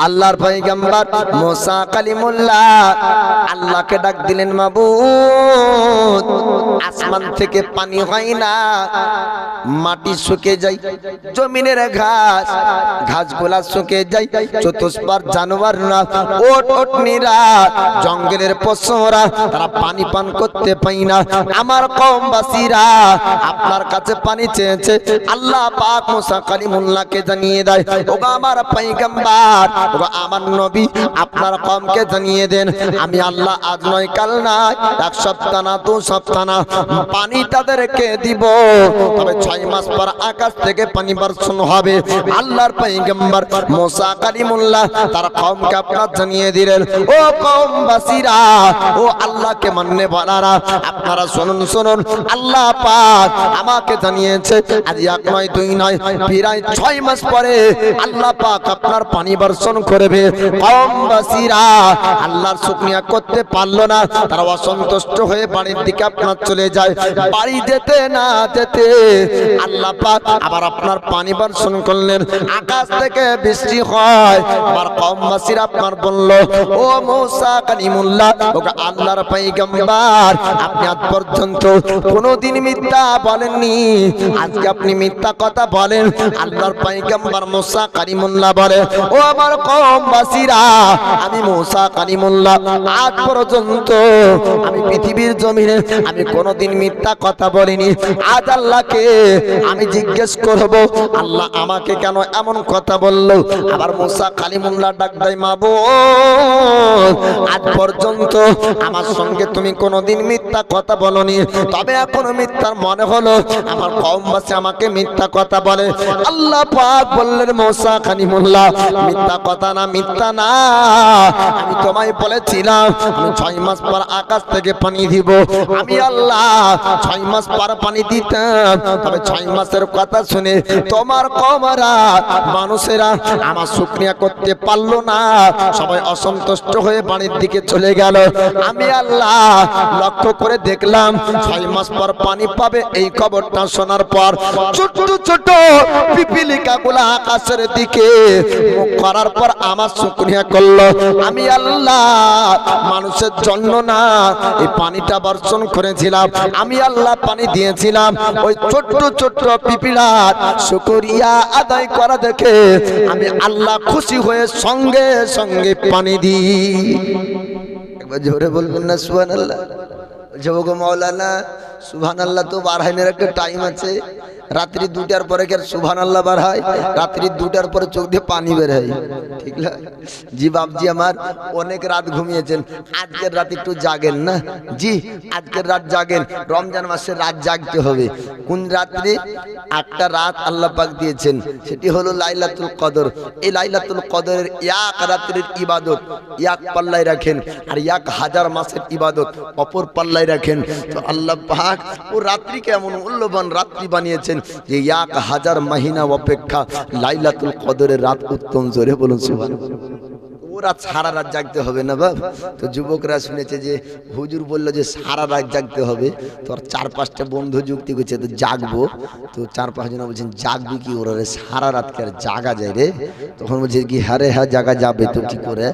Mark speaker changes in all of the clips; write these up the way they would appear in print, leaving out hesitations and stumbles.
Speaker 1: আল্লাহর পয়গম্বর মুসা কালিমুল্লাহ আল্লাহকে ডাক দিলেন, মাবুদ আসমান থেকে পানি হয় না, মাটি শুকিয়ে যায়, জমিনের ঘাসগুলা শুকিয়ে যায়, চতুষ্পার জানোয়াররা ওট নিরা জঙ্গলের পশুরা তারা পানি পান করতে পায় না। আমার কওমবাসীরা আপনার কাছে পানি চেয়েছে। আল্লাহ পাক মুসা কালিমুল্লাহকে জানিয়ে দেয়, ওগো আমার পয়গম্বর, ওগো আমার নবী, আপনার কওমকে জানিয়ে দেন আমি আল্লাহ আজ নয় কাল নয়, এক সপ্তাহ না 2 সপ্তাহ না, পানি তাদেরকে দিব, তবে 6 মাস পর আকাশ থেকে পানি বর্ষণ হবে। আল্লাহর পয়গম্বর মুসা কালিমুল্লাহ তার কওমকে আপনারা জানিয়ে দিলেন, ও কওমবাসীরা, ও আল্লাহকে মাননে বালারা, আপনারা শুনুন শুনুন, আল্লাহ পাক আমাকে জানিয়েছে আজ 1 নয় 2 নয়, প্রায় 6 মাস পরে আল্লাহ পাক আপনার পানি বর্ষণ করবে। কওমবাসীরা আল্লাহর শুকরিয়া করতে পারলো না, তারা অসন্তুষ্ট হয়ে বাড়ির দিকে আপনার চলে যায়। বাড়ি যেতে না যেতে আল্লাহ পাক আবার আপনার পানি বর্ষণ করলেন, আকাশ থেকে বৃষ্টি হয়। আবার কওমবাসীরা আপনার বলল, ও মুসা কালিমুল্লাহ, ও আল্লাহর পয়গম্বর, আপনি আজ পর্যন্ত কোনোদিন মিথ্যা বলেননি, আজকে আপনি মিথ্যা কথা বলেন। আল্লাহর পয়গম্বর মুসা কালিমুল্লাহ বলে, ও আমার কওমবাসীরা, আমি মুসা কালিমুল্লাহ আজ পর্যন্ত আমি পৃথিবীর জমিনে আমি কোনোদিন মিথ্যা কথা বলিনি। আজ আল্লাহকে আমি জিজ্ঞেস করব, আল্লাহ আমাকে কেন এমন কথা বলল? আবার মুসা কালিমুল্লাহ ডাক দেয়, মাবুদ আজ পর্যন্ত আমার সঙ্গে তুমি কোনোদিন মিথ্যা কথা বলনি, তবে এখন মিথ্যার মনে হলো আমার কওমবাসী আমাকে মিথ্যা কথা বলে। আল্লাহ পাক বললেন, মুসা কালিমুল্লাহ মিথ্যা কথা না, মিথ্যা না, আমি তোমায় বলেছিলাম আমি 6 মাস পর আকাশ থেকে পানি দিব। আমি আল্লাহ 6 মাস পর পানি দিতাম, তবে 6 মাসের কথা শুনে তোমার কওমরা মানুষেরা আমার শুকরিয়া করতে পারলো না, সবাই অসন্তুষ্ট হয়ে বাড়ির দিকে চলে গেল। আমি আল্লাহ লক্ষ্য করে দেখলাম 6 মাস পর পানি পাবে। এই খবরটা শোনার পর ছোট ছোট পিপিলিকাগুলো আকাশের দিকে মুখ করার পর আমার শুকরিয়া করলো। আমি আল্লাহ মানুষের জন্য না এই পানিটা বর্ষণ করেছিলাম, আমি আল্লাহ পানি দিয়েছিলাম। ওই ছোট ছোট পিপিলার শুকরিয়া আদায় করা দেখে আমি আল্লাহ খুশি হয়ে সঙ্গে সঙ্গে পানি দিই। একবার জোরে বলবেন না সুবহানাল্লাহ? বলছে, মাওলানা সুবহানাল্লাহ তো বার হয় না, একটা টাইম আছে, রাত্রি 2টার পরে কি আর সুবহানাল্লাহ বার হয়? রাত্রি 2টার পরে চোখ দিয়ে পানি বের হয়, ঠিক না? জি বাপজি আমার অনেক রাত ঘুমিয়েছেন, আজকের রাত একটু জাগেন না। জি আজকের রাত জাগেন, রমজান মাসে রাত জাগতে হবে। কোন রাত্রি? একটা রাত আল্লাহ পাক দিয়েছেন, সেটি হলো লাইলাতুল কদর। এই লাইলাতুল কদরের 1 রাত্রির ইবাদত 1 পাল্লায় রাখেন, আর 1000 মাসের ইবাদত অপর পাল্লায় রাখেন। তো আল্লাহ পাক ও রাত্রিকে এমন মূল্যবান রাত্রি বানিয়েছেন যে 1000 মহিনা অপেক্ষা লাইলাতুল কদরের রাত উত্তম। জোরে বলুন সুবহানাল্লাহ। ওরা সারা রাত জাগতে হবে না বাপ? তো যুবকরা শুনেছে যে হুজুর বললো যে সারা রাত জাগতে হবে, তো আর 4-5টা বন্ধু যুক্তি করছে তো জাগবো। তো 4-5 জন বলছেন জাগবি কি ওরা রে, সারা রাত কি আর জাগা যায় রে? তখন বলছে কি হ্যাঁ রে হ্যাঁ জাগা যাবে। তো কি করে?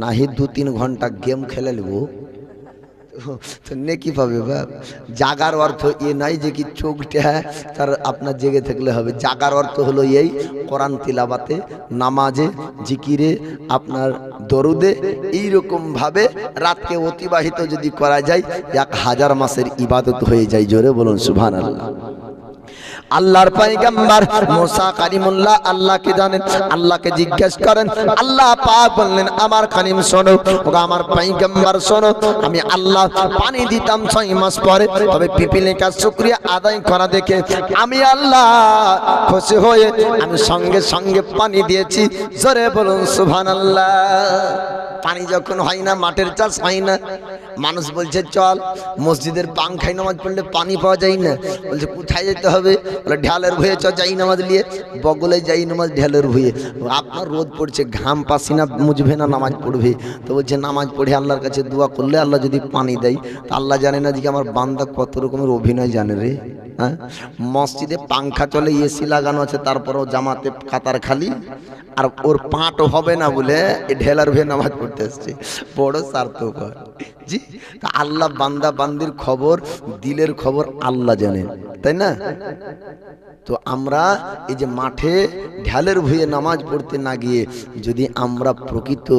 Speaker 1: নাহি 2-3 ঘন্টা গেম খেলে নেবো, তো নেকি পাবে বাপ। জাগার অর্থ এ নাই যে কি চোখটা তার আপনার জেগে থাকলে হবে। জাগার অর্থ হলো এই কোরআন তিলাওয়াতে, নামাজে, জিকিরে, আপনার দরুদে, এইরকম ভাবে রাতকে অতিবাহিত যদি করা যায় 1000 মাসের ইবাদত হয়ে যায়। জোরে বলুন সুবহানাল্লাহ। আল্লাহর পয়গম্বর মুসা কালিমুল্লাহ আল্লাহকে জানেন, আল্লাহকে জিজ্ঞেস করেন। আল্লাহ পাক বললেন, আমার কালিম শোনো, আমার পয়গম্বর শোনো, আমি আল্লাহ পানি দিতাম 6 মাস পরে, তবে পিপিলিকার শুকরিয়া আদায় করা দেখে আমি আল্লাহ খুশি হয়ে আমি সঙ্গে সঙ্গে পানি দিয়েছি। জোরে বলুন সুবহানাল্লাহ। পানি যখন হয় না, মাঠের চাষ হয় না, মানুষ বলছে চল মসজিদের পাংখায় নামাজ পড়লে পানি পাওয়া যায় না। বলছে কোথায় যেতে হবে? বলে ঢালের ভুয়ে চ যাই নামাজ নিয়ে, বগলে যাই নামাজ ঢালের ভুয়ে। আপনার রোদ পড়ছে, ঘাম পাসিনা মুজবে না, নামাজ পড়বে। তো বলছে নামাজ পড়ে আল্লাহর কাছে দোয়া করলে আল্লাহ যদি পানি দেয়, তা আল্লাহ জানে না যে আমার বান্দা কত রকমের অভিনয় জানে রে। হ্যাঁ, মসজিদে পাংখা চলে, এসি লাগানো আছে, তারপরও জামাতে কাতার খালি, আর ওর পাটও হবে না বলে ঢেলার ভে নামাজ পড়তে আসছে। বড় স্বার্থপর। জি, তা আল্লাহ বান্দা বান্দির খবর, দিলের খবর আল্লাহ জানেন, তাই না? তো আমরা এই যে মাঠে ঢালের ভুঁয়ে নামাজ পড়তে না গিয়ে যদি আমরা প্রকৃত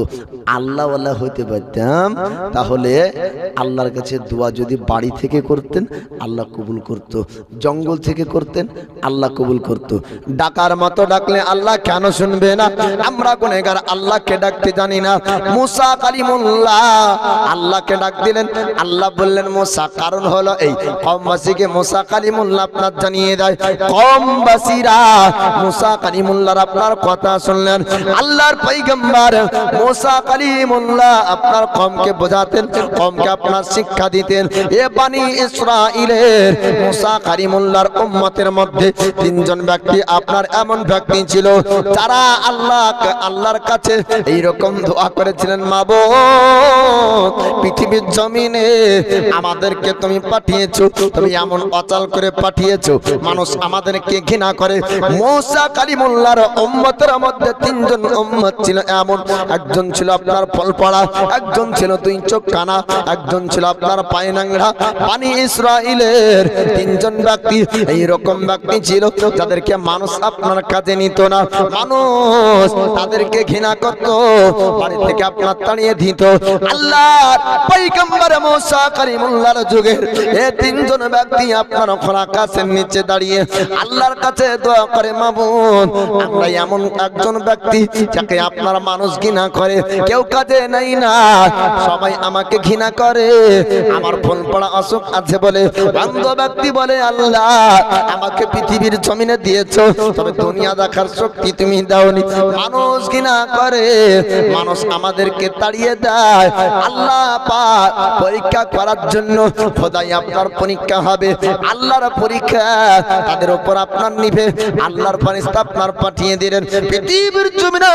Speaker 1: আল্লাহওয়ালা হইতে পারতাম, তাহলে আল্লাহর কাছে দোয়া যদি বাড়ি থেকে করতেন আল্লাহ কবুল করত, জঙ্গল থেকে করতেন আল্লাহ কবুল করত। ডাকার মতো ডাকলে আল্লাহ কেন শুনবে না? আমরা গুনেহগার, আল্লাহকে ডাকতে জানি না। মুসা কালিমুল্লাহ আল্লাহকে ডাক দিলেন, আল্লাহ বললেন মুসা, কারণ হলো এই কওমবাসীকে মুসা কালিমুল্লাহ আপনার জানিয়ে দেয়। কওমবাসীরা মুসা কালিমুল্লাহর আপনার কথা শুনলেন। আল্লাহর পয়গম্বর মুসা কালিমুল্লাহ আপনার কওমকে বোঝাতেন, কওমকে আপনার শিক্ষা দিতেন। এ বানি ইসরাইলের মুসা কালিমুল্লাহর উম্মতের মধ্যে তিনজন ব্যক্তি আপনার এমন ব্যক্তি ছিল যারা আল্লাহর কাছে এইরকম দোয়া করেছিলেন, মাবুদ পৃথিবীর জমিনে আমাদেরকে তুমি পাঠিয়েছো, তুমি এমন অচল করে পাঠিয়েছো, মানুষ আমাদেরকে ঘৃণা করে। মুসা কালিমুল্লাহর উম্মতের মধ্যে তিনজন উম্মত ছিল এমন, একজন ছিল আপনার ফলপড়া, একজন ছিল দুই চোখ কানা, একজন ছিল আপনার পায়ে নাংড়া। বানি ইসরাইলের তিনজন ব্যক্তি এইরকম ব্যক্তি ছিল যাদেরকে মানুষ আপনার কাজে নিত না, মানুষ তাদেরকে ঘৃণা করত, বাড়ি থেকে আপনার তাড়িয়ে দিত। আল্লাহর পয়গম্বর মুসা কালিমুল্লাহর যুগের এই তিনজন ব্যক্তি আপনার খোলা আকাশের নিচে দাঁড়িয়ে আল্লাহর কাছে দোয়া করে, মাবুদ আমরা এমন একজন ব্যক্তি যাকে আপনার মানুষ ঘৃণা করে, কেউ কাজে নাই না, সবাই আমাকে ঘৃণা করে, আমার ফোন পড়া অসুখ আছে বলে। অন্ধ ব্যক্তি বলে, আল্লাহ আমাকে পৃথিবীর জমিনে দিয়েছো, তবে দুনিয়া দেখার শক্তি তুমি দাওনি, মানুষ ঘৃণা করে, মানুষ আমাদেরকে তাড়িয়ে দেয়। আল্লাহ পাক পরীক্ষা করার জন্য খোদাই আপনার পরীক্ষা হবে, আল্লাহর পরীক্ষা তাদের উপর আপনার নিবে। আল্লাহর ফেরেশতা আপনার পাঠিয়ে দিলেন পৃথিবীর জমিনে।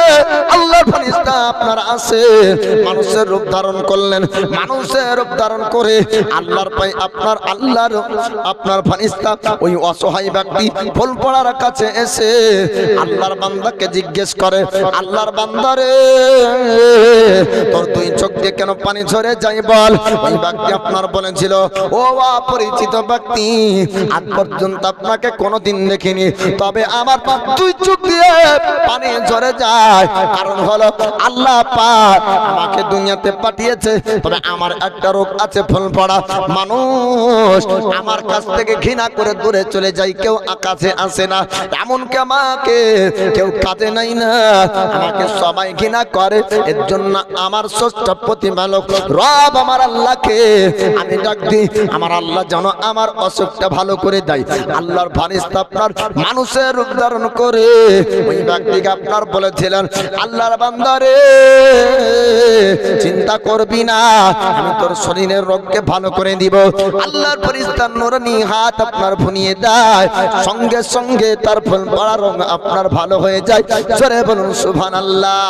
Speaker 1: আল্লাহর ফেরেশতা আপনার আসে মানুষের রূপ ধারণ করলেন, মানুষের রূপ ধারণ করে আল্লাহর পাই আপনার ফেরেশতা ওই অসহায় ব্যক্তি ফুল পড়ার কাছে এসে আল্লাহর বান্দাকে জিজ্ঞেস করে, আল্লাহর বান্দারে তোর দুই চোখ দিয়ে কেন পানি ঝরে যায় বল। ওই ব্যক্তি আপনার বলেছিল, ও অপরিচিত ব্যক্তি, আজ পর্যন্ত আপনাকে কোনোদিন দেখিনি, তবে আমার দুই চোখ দিয়ে পানি ঝরে যায়, কারণ হলো আল্লাহ পাক আমাকে দুনিয়াতে পাঠিয়েছে, তবে আমার একটা রোগ আছে ফুল পড়া, মানুষ আমার কাছ থেকে ঘৃণা করে দূরে চলে যায়, কেউ কাছে আসে না, এমনকি আমাকে কেউ কাজে নাই না, আমাকে সবাই ঘৃণা করে। এর জন্য আমার ষষ্ঠ প্রতিপালক রব আমার আল্লাহকে আমি ডাক দিই, আমার আল্লাহ যেন আমার অসুখটা ভালো করে দেয়। আল্লাহর ফেরেশতা আপনার মানুষের রূপ ধারণ করে ওই ব্যক্তিকে আপনার বলেছিলেন, আল্লাহর বান্দারে চিন্তা করবি না, আমি তোর শরীরের রোগকে ভালো করে দিব। আল্লাহর ফেরেশতার নূরানি হাত আপনার ভুনিয়ে দেয়, সঙ্গে সঙ্গে তার ফুল পড়া রোগ আপনার ভালো হয়ে যায়। জোরে বলুন সুবহানাল্লাহ।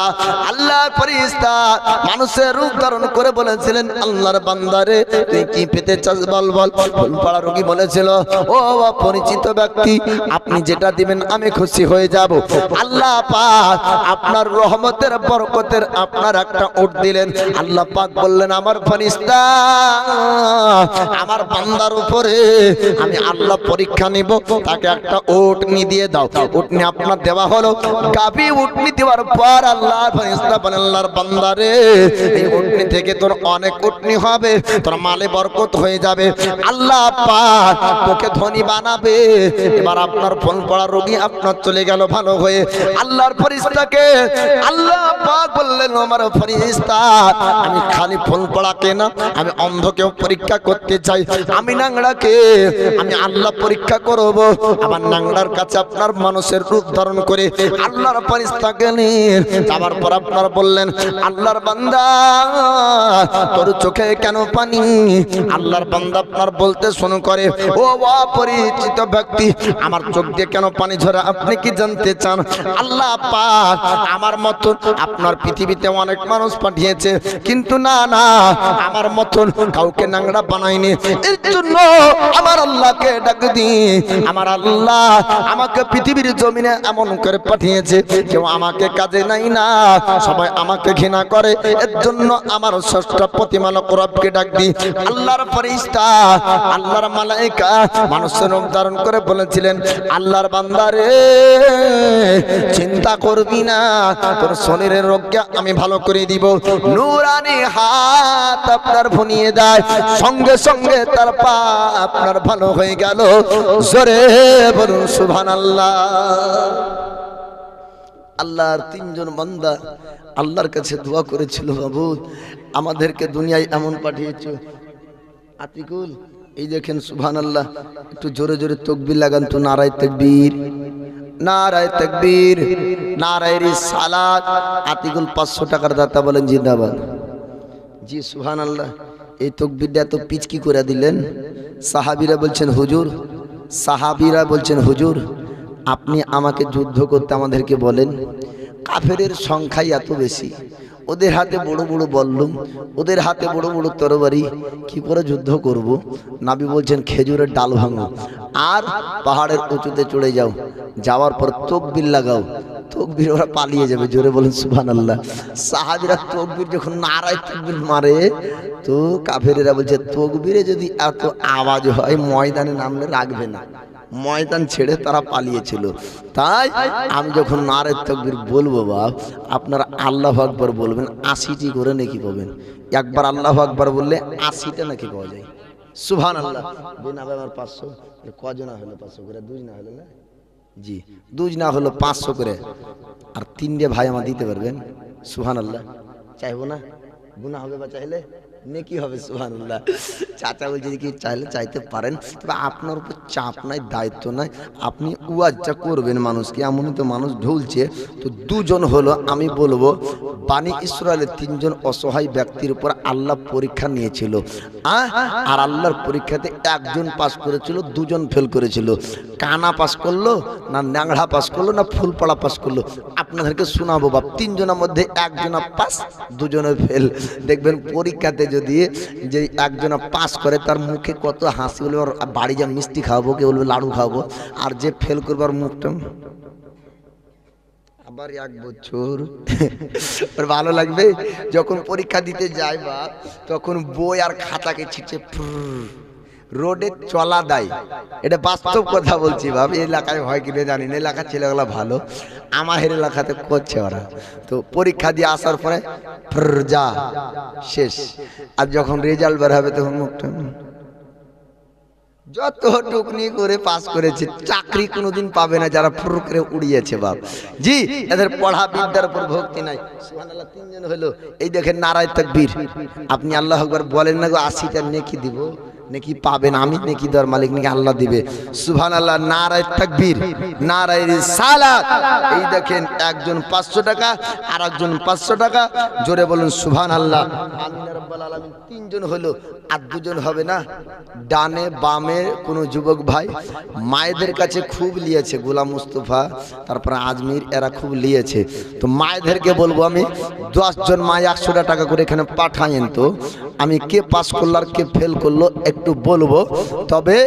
Speaker 1: আল্লাহর ফেরেশতা মানুষের রূপ ধারণ করে বলেছিলেন, আল্লাহর বান্দারে তুই কি পেতে চাস বল বল। ফুল পড়া রোগী বলেছিল, ও অপরিচিত ব্যক্তি, আপনি যেটা দিবেন আমি খুশি হয়ে যাব। আল্লাহ পাক আপনার রহমতের বরকতের আপনার একটা উট দিলেন। আল্লাহ পাক বললেন, আমার ফেরেশতা আমার বান্দার উপরে আমি আল্লাহ পরীক্ষা নিব, তাকে একটা উটনি দিয়ে দাও। উটনি আপনার দেওয়া হলো। গাভী উটনি দেওয়ার পর আল্লাহ ফেরেশতা বলেন, আল্লাহর বান্দারে এই উটনি থেকে তোর অনেক উটনি হবে, তোর মালে বরকত হয়ে যাবে, আল্লাহ পাক তোকে ধনী বানাবে। এবার আপনার ফোন পড়া রোগী আপনার চলে গেল ভালো হয়ে। আল্লাহর ফেরেশতাকে আল্লাহ পাক বললেন, আমার ফেরেশতা আমি খালি ফোন পড়াকে না, আমি অন্ধকেও পরীক্ষা করতে চাই, আমি নাংড়াকে আমি আল্লাহ পরীক্ষা করব। আমার নাংড়ার কাছে আপনার মানুষের রূপ ধারণ করে আল্লাহর ফেরেশতা গেলেন। যাবার পর আপনার বললেন, আল্লাহর বান্দা তোর চোখে কেন পানি? আল্লাহর বান্দা আপনার বলতে শুরু করে, ও অপরিচিত ব্যক্তি, আমার চোখ দিয়ে কেন পানি ঝরে আপনি কি জানতে চান? আল্লাহ পাক আমার মত আপনার পৃথিবীতে অনেক মানুষ পাঠিয়েছে, কিন্তু না না, আমার মতন কাউকে নাংড়া বানায়নি। এর জন্য আমার আল্লাহকে ডাক দিই, আমার আল্লাহ আমাকে পৃথিবীর জমিনে এমন করে পাঠিয়েছে, কেউ আমাকে কাজে নাই না, সবাই আমাকে ঘৃণা করে। এর জন্য আমার ষষ্ঠ প্রতিমালক রবকে ডাক দিই। আল্লাহর ফেরেশতা, আল্লাহর মালায়েকা মানুষের রূপ ধারণ করে বলেছিলেন, আল্লাহর বান্দারে চিন্তা করবি না, তোর শরীরের রোগকে আমি ভালো করে দিব। নূরানি হাত আপনার ভুনিয়ে দেয়, সঙ্গে সঙ্গে তার পা আপনার ভালো হয়ে গেল। জোরে বলুন সুবহানাল্লাহ। আল্লাহর তিনজন বান্দা আল্লাহর কাছে দোয়া করেছিল, বাবু আমাদেরকে দুনিয়ায় এমন পাঠিয়েছো। আতিকুল, এই দেখেন সুবহানাল্লাহ, একটু জোরে জোরে তাকবীর লাগান তো। নারায়ে তাকবীর, নারায়ে তাকবীর, নারায়ে রিসালাত। আতিকুল 500 টাকার দাতা, বলেন জিন্দাবাদ। জি সুবহানাল্লাহ। এই তাকবীরটা এত পিচকি করে দিলেন। সাহাবীরা বলছেন হুজুর, সাহাবীরা বলছেন হুজুর আপনি আমাকে যুদ্ধ করতে আমাদেরকে বলেন, কাফেরের সংখ্যাই এত বেশি, ওদের হাতে বড় বড় বল্লম, ওদের হাতে বড় বড় তরবারি, কি করে যুদ্ধ করব? নবী বলছেন খেজুরের ডাল ভাঙো আর পাহাড়ের উঁচুতে চড়ে যাও, যাওয়ার পর তাকবীর লাগাও, তাকবীর ওরা পালিয়ে যাবে। জোরে বলেন সুবহানাল্লাহ। সাহাবীরা তাকবীর যখন নারায়ে তাকবীর মারে, তো কাফেরেরা বলছে তাকবীরে যদি এত আওয়াজ হয় ময়দানে নামলে রাখবে না, ময়দান ছেড়ে তারা পালিয়েছিল। তাই আমি যখন নারায়ে তাকবীর বলবো, বাপ আপনারা আল্লাহু আকবার বলবেন, 80টি করে নেকি পাবেন। একবার আল্লাহু আকবার বললে 80টা নাকি পাওয়া যায়। সুবহানাল্লাহ। বিনা আমার 500, কজন হলো 500 করে? দুই না হলো না? জি, দুই না হলো 500 করে। আর 3টে ভাই আমার দিতে পারবেন? সুবহানাল্লাহ। চাইবো না, গুনাহ হবে, বা চাইলে নেকি হবে। সুবহানাল্লাহ। চাচা বলছে কি চাইলে চাইতে পারেন, তবে আপনার উপর চাপ নাই, দায়িত্ব নাই, আপনি ওয়াজটা করবেন মানুষকে। এমনই তো মানুষ ঢুলছে। তো দুজন হলো, আমি বলবো বানি ইসরায়েলের 3জন অসহায় ব্যক্তির উপর আল্লাহ পরীক্ষা নিয়েছিল, আর আল্লাহর পরীক্ষাতে একজন পাস করেছিল, দুজন ফেল করেছিল। কানা পাস করলো না ন্যাংড়া পাস করলো না ফুলপাড়া পাস করলো, আপনাদেরকে শোনাবো বাপ। 3জনের মধ্যে একজনা পাস, দুজনে ফেল। দেখবেন পরীক্ষাতে যদি যে একজনা পাস করে তার মুখে কত হাসি, বলবে ওর বাড়ি যা মিষ্টি খাওয়াবো, কে বলবে লাড়ু খাওয়াবো। আর যে ফেল করবার মুখটা আবার 1 বছর ভালো লাগবে। যখন পরীক্ষা দিতে যায় বা তখন বই আর খাতাকে ছিটছে রোডে চলা দেয়। এটা বাস্তব কথা বলছি ভাব। এই এলাকায় হয় কিনে জানি না, এলাকার ছেলেগুলো ভালো, আমাদের এলাকাতে করছে ওরা। তো পরীক্ষা দিয়ে আসার পরে যা শেষ, আর যখন রেজাল্ট বের হবে তখন মুখটা যত টুকনি করে পাস করেছে, চাকরি কোনোদিন পাবে না যারা ফুর করে উড়িয়েছে বাপ। জি, এদের পড়া বিদ্যার উপর ভক্তি নাই। সুবহানাল্লাহ। 3জন হলো। এই দেখেন নারায়ে তাকবীর। আপনি আল্লাহু আকবার বলেন না গো, 80টা নেকি দিব, নেকি পাবেন, আমি নেকি দেওয়ার মালিক, নেকি আল্লাহ দিবে। সুবহানাল্লাহ। নারায়ে তাকবীর, নারায়ে রিসালাত। এই দেখেন একজন 500 টাকা আর একজন 500 টাকা। জোরে বলুন সুবহানাল্লাহ। আমিন রাব্বাল আলামিন। 3জন হলো, আর 2জন হবে না। ডানে বামে কোনো যুবক ভাই মায়েদের কাছে খুব লিয়েছে, গোলাম মুস্তফা, তারপর আজমির, এরা খুব লিয়েছে। তো মায়েদেরকে বলবো আমি 10 জন মা 100 টাকা করে এখানে পাঠায়েন। তো আমি কে পাস করলো আর কে ফেল করলো একটু বলবো। তবে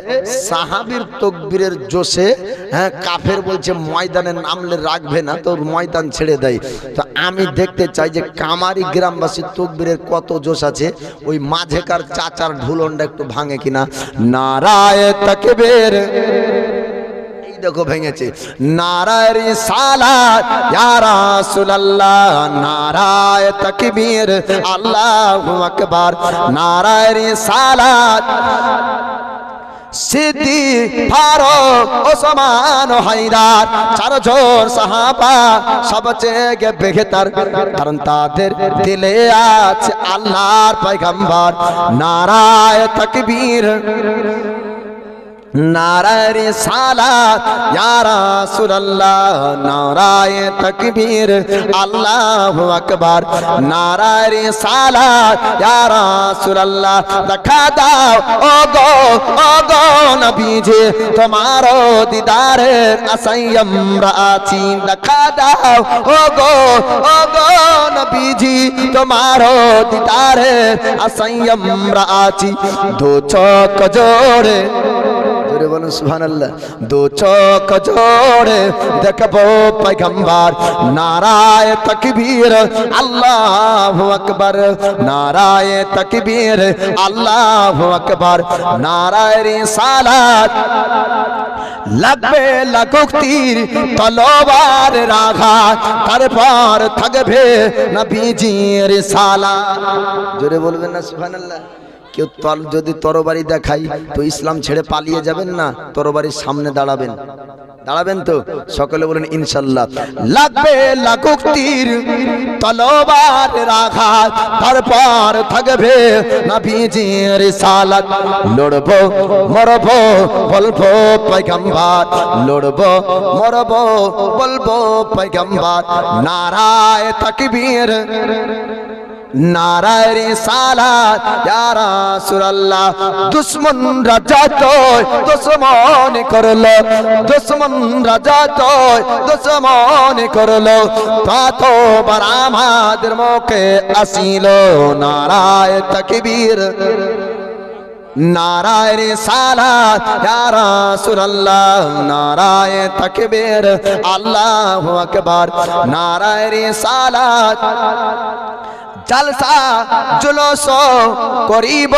Speaker 1: সাহাবীর তাকবীরের জোশে, হ্যাঁ, কাফের বলছে ময়দানে নামলে রাখবে না, তো ময়দান ছেড়ে দেয়। তো আমি দেখতে চাই যে কামারি গ্রামবাসীর তাকবীরের কত জোশ আছে, ওই মাঝেকার চাচার ঢুলনটা একটু ভাঙে কিনা। নারায়ে তাকবীর, এই দেখো ভেঙেছে। নারায়ে রিসালাত ইয়া রাসূলুল্লাহ, নারায়ে তাকবীর আল্লাহু আকবার, নারায়ে রিসালাত। সিদ্দিক, ফারুক, ওসমান, হায়দার, 4জন সাহাবা সবচেয়ে বেহতর, কারণ তাদের দিলে আছে আল্লাহর পয়গম্বর। নারায়ে তাকবীর, নারায়ে রিসালাত ইয়া রাসূলুল্লাহ, নারায়ে তাকবীর আল্লাহু আকবার, নারায়ে রিসালাত ইয়া রাসূলুল্লাহ। দেখা দাও ওগো ওগো নবীজি, তোমার দিদারের আশায় আমরা আছি। দেখা দাও ওগো ওগো बीजी तुम्हारो दीदारे असंयम राची दो चौक जोड़े बोलो सुभान अल्लाह दो चौक जोड़े देखबो पैगंबर नाराए तकबीर अल्लाहु अकबर नाराए तकबीर अल्लाहु अकबर नाराए रिसालत লাগবে লাখক তীর তলোয়ার আঘাত তারপর থাকবে নবীজির রিসালাত জোরে বলবেন না সুবহানাল্লাহ কেউ যদি তরবারি দেখাই তো ইসলাম ছেড়ে পালিয়ে যাবেন না তরবারির সামনে দাঁড়াবেন দাঁড়াবেন তো সকলে বলেন ইনশাআল্লাহ লাগবে লাখক তীর তলোয়ার আঘাত তারপর থাকবে নবীজির রিসালাত লড়বো মরবো বলবো পয়গম্বর লড়বো মরবো বলবো পয়গম্বর নারায়ে তাকবীর नाराए रिसालत या रासूलुल्लाह दुश्मन राजा तो दुश्मन करलो दुश्मन राजा तो दुश्मन करलो तो बरामादर मौके असीलो नाराए तकबीर नाराए रिसालत या रासूलुल्लाह नाराए तकबीर अल्लाहु अकबर नाराए रिसालत जलसा जुलूसो करिब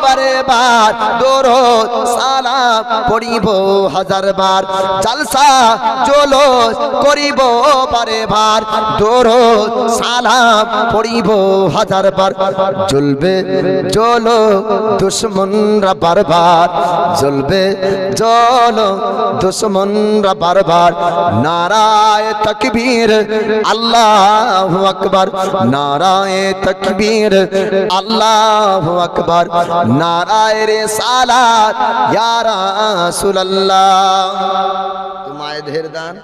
Speaker 1: बारे बार दरूद सालाम पढ़िब हजार बार जलसा जुलूस करिब बारे बार दरूद सालाम पढ़िब हजार बार জ্বলবে জ্বলো দুশমনরা বারবার জ্বলবে জ্বলো দুশমনরা বারবার নারায়ে তাকবীর আল্লাহু আকবার नाराए तकबीर अल्लाहु अकबर नाराए रिसालत या रासूलुल्लाह तो माয়েদের দান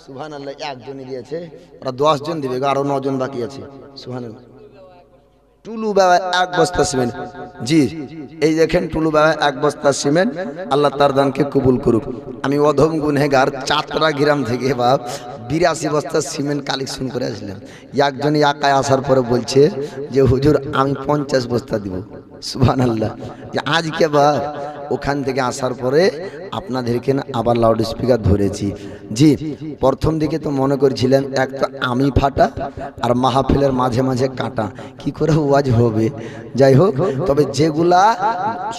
Speaker 1: সুবহানাল্লাহ একজনই দিয়েছে ওরা 10 জন দিবে আরো 9 জন বাকি আছে সুবহানাল্লাহ টুলু বাবা এক বস্তা সিমেন্ট জি এই দেখেন টুলু বাবা এক বস্তা সিমেন্ট আল্লাহ তার দানকে কবুল করুক আমি অধম গুনহেগার চাতরা গ্রাম থেকে বাপ 82 বস্তা সিমেন্ট কালেকশন করে আসলাম একজন একাই আসার পরে বলছে যে হুজুর আমি 50 বস্তা দিব সুবহানাল্লাহ যে আজকে বাপ ওখান থেকে আসার পরে আপনাদেরকে না আবার লাউড স্পিকার ধরেছি জি প্রথম দিকে তো মনে করেছিলেন এক তো আমি ফাটা আর মাহফিলের মাঝে মাঝে কাটা কি করে ওয়াজ হবে যাই হোক তবে যেগুলা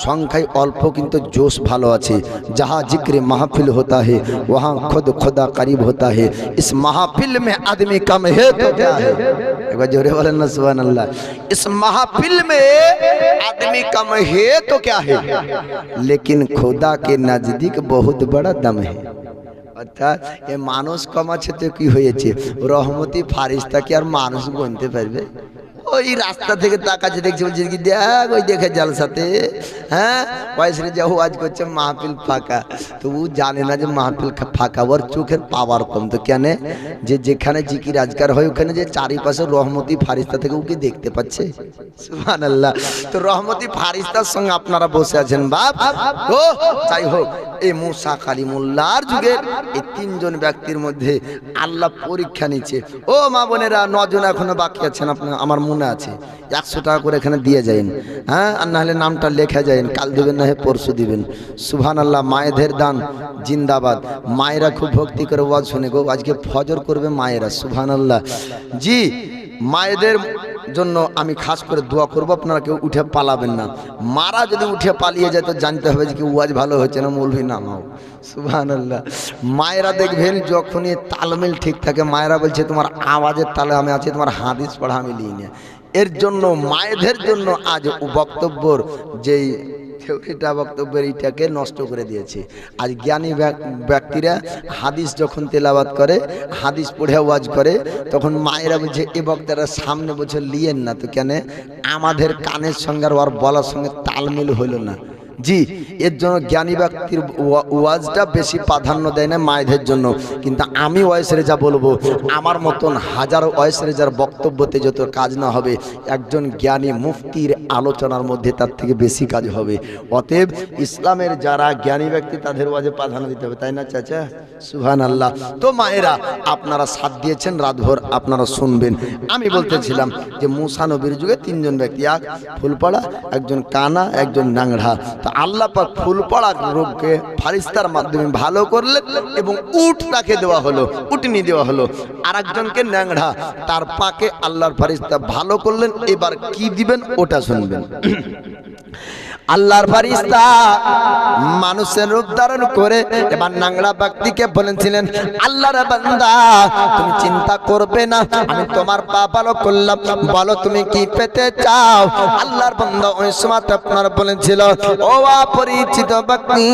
Speaker 1: সংখ্যায় অল্প কিন্তু জোশ ভালো আছে जहां जिक्र महफिल होता है वहां खुद खुदा करीब होता है इस महफिल में आदमी कम है तो क्या है एक बार जोरे बोलें ना सुभान अल्लाह इस महफिल में आदमी कम है तो क्या है लेकिन खुदा के नजदीक बहुत बड़ा दम है অর্থাৎ এই মানুষ কম আছে তো কি হয়েছে রহমতি ফারিস্তা কি আর মানুষ গুনতে পারবে ওই রাস্তা থেকে তাকাচ্ছে দেখছি বলছে কি দেখ ওই দেখে জালসাতে হ্যাঁ পয়সা যা ওয়াজ করছে মাহফিল ফাঁকা তো ও জানে না যে মাহফিল ফাঁকা ওর চোখের পাওয়ার কম তো কেন যে যেখানে জিকির আজকার হয় ওখানে যে চারিপাশে রহমতি ফারিস্তা থেকে ওকে দেখতে পাচ্ছে সুবহানাল্লাহ তো রহমতি ফারিস্তার সঙ্গে আপনারা বসে আছেন বাপ ও যাই হোক এই মুসা কালিমুল্লাহর যুগের এই তিনজন ব্যক্তির মধ্যে আল্লাহ পরীক্ষা নিচ্ছে ও মা বোনেরা 9 জন এখনো বাকি আছেন আপনারা আমার মনে আছে 100 টাকা করে এখানে দিয়ে যাবেন হ্যাঁ আর না হলে নামটা লেখা যাবেন কাল দিবেন না হে পরশু দিবেন সুবহানাল্লাহ মায়েদের দান জিন্দাবাদ মায়েরা খুব ভক্তি করে ওয়াজ শুনে গো আজকে ফজর করবে মায়েরা সুবহানাল্লাহ জি মায়েদের জন্য আমি খাস করে দোয়া করব আপনারা কেউ উঠে পালাবেন না মারা যদি উঠে পালিয়ে যায় তো জানতে হবে যে কি ওয়াজ ভালো হয়েছে না মৌলভী নামাও সুবহানাল্লাহ মায়েরা দেখবেন যখনই তালমেল ঠিক থাকে মায়েরা বলছে তোমার আওয়াজের তালে আমি আছি তোমার হাদিস পড়া আমি লিই না এর জন্য মায়েদের জন্য আজ বক্তব্যর যেই থিওরিটা বক্তব্যের এইটাকে নষ্ট করে দিয়েছে আজ জ্ঞানী ব্যক্তিরা হাদিস যখন তেলাওয়াত করে হাদিস পড়ে ওয়াজ করে তখন মায়েরা বলছে এ বক্তারা সামনে বছর লিয়েন না তো কেন আমাদের কানের সঙ্গে আর ওর বলার সঙ্গে তালমিল হইল না জি, এর জন্য জ্ঞানী ব্যক্তির ওয়াজটা বেশি প্রাধান্য দেয় না মায়েদের জন্য। কিন্তু আমি ওয়াইসের যা বলবো, আমার মতন হাজারো ওয়াইসের যার বক্তব্যতে যত কাজ না হবে, একজন জ্ঞানী মুফতির আলোচনার মধ্যে তার থেকে বেশি কাজ হবে। অতএব ইসলামের যারা জ্ঞানী ব্যক্তি তাদের ওয়াজে প্রাধান্য দিতে হবে, তাই না চাচা? সুবহানাল্লাহ। তো মায়েরা, আপনারা সাথ দিয়েছেন, রাতভর আপনারা শুনবেন। আমি বলতেছিলাম যে মুসা নবীর যুগে তিনজন ব্যক্তি, এক ফুলপাড়া, একজন কানা, একজন ন্যাংড়া। তো আল্লাহ পাক ফুলপাড়া রোগকে ফারিস্তার মাধ্যমে ভালো করলেন এবং উট তাকে দেওয়া হলো, উটনি দেওয়া হলো। আর একজনকে ন্যাংড়া, তার পাকে আল্লাহর ফারিস্তা ভালো করলেন। এবার কি দিবেন ওটা শুনবেন। আল্লাহর ফারিস্তা মানুষের রূপ ধারণ করে এবার ন্যাংড়া ব্যক্তিকে বলেছিলেন, আল্লাহর বান্দা তুমি চিন্তা করবে না, আমি তোমার পা ভালো করলাম, বলো তুমি কি পেতে চাও। আল্লাহর বান্দা ওই সময় আপনার বলেছিল, ও অপরিচিত ব্যক্তি,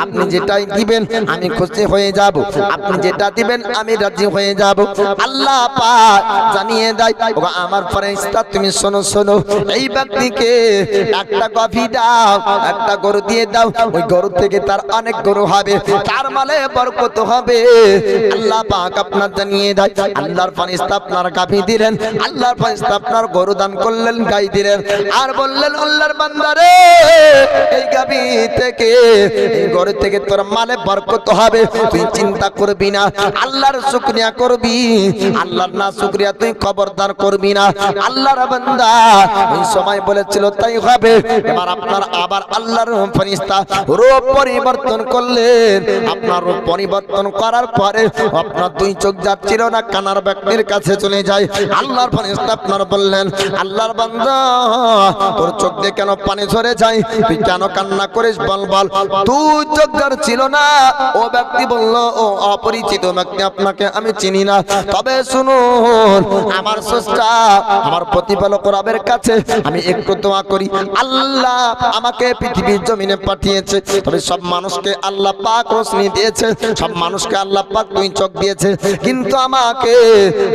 Speaker 1: আপনি যেটাই দিবেন আমি খুশি হয়ে যাব, আপনি যেটা দিবেন আমি রাজি হয়ে যাব। আল্লাহ পাক জানিয়ে দেয়, ও আমার ফারিস্তা তুমি শোনো শোনো, এই ব্যক্তিকে একটা কফি দাও, একটা গরু দিয়ে দাও, ওই গরু থেকে তার অনেক গরু হবে, তার মালে বরকত হবে। আল্লাহ পাক আপনার জানিয়ে দেয়, আল্লাহর ফারিস্তা আপনার গাভী দিলেন, আল্লাহর ফারিস্তা আপনার গরু দান করলেন, গাই দিলেন, আর বললেন আল্লাহর বান্দারে এই গাভী থেকে, এই গরু থেকে তোর মালে বরকত হবে, তুই চিন্তা করবি না, আল্লাহর শুকরিয়া করবি, আল্লাহর না শুকরিয়া তুই খবরদার করবি না। আল্লাহর বান্দা ওই সময় বলেছিল তাই হবে। এবার আপনার আবার আল্লাহর ফেরেশতা রূপ পরিবর্তন করলেন। আপনার রূপ পরিবর্তন করার পরে আপনার দুই চোখ যাচ্ছিল না, কানার ব্যক্তির কাছে চলে যায়। আল্লাহর ফেরেশতা আপনার বললেন, আল্লাহর বান্দা তোর চোখ দিয়ে কেন পানি ঝরে যায়, তুই কেন কান্না করিস বল বল। দুই চোখ যার ছিল না, ও ব্যক্তি বলল, ও অপরিচিত ব্যক্তি, আপনাকে আমি চিনি না, তবে শুনুন আমার স্রষ্টা আমার প্রতিপালক রবের কাছে আমি একটু দোয়া করি। আল্লাহ আমাকে পৃথিবীর জমিনে পাঠিয়েছে, তবে সব মানুষকে আল্লাহ পাক রোশনি দিয়েছে, সব মানুষকে আল্লাহ পাক দুই চোখ দিয়েছে, কিন্তু আমাকে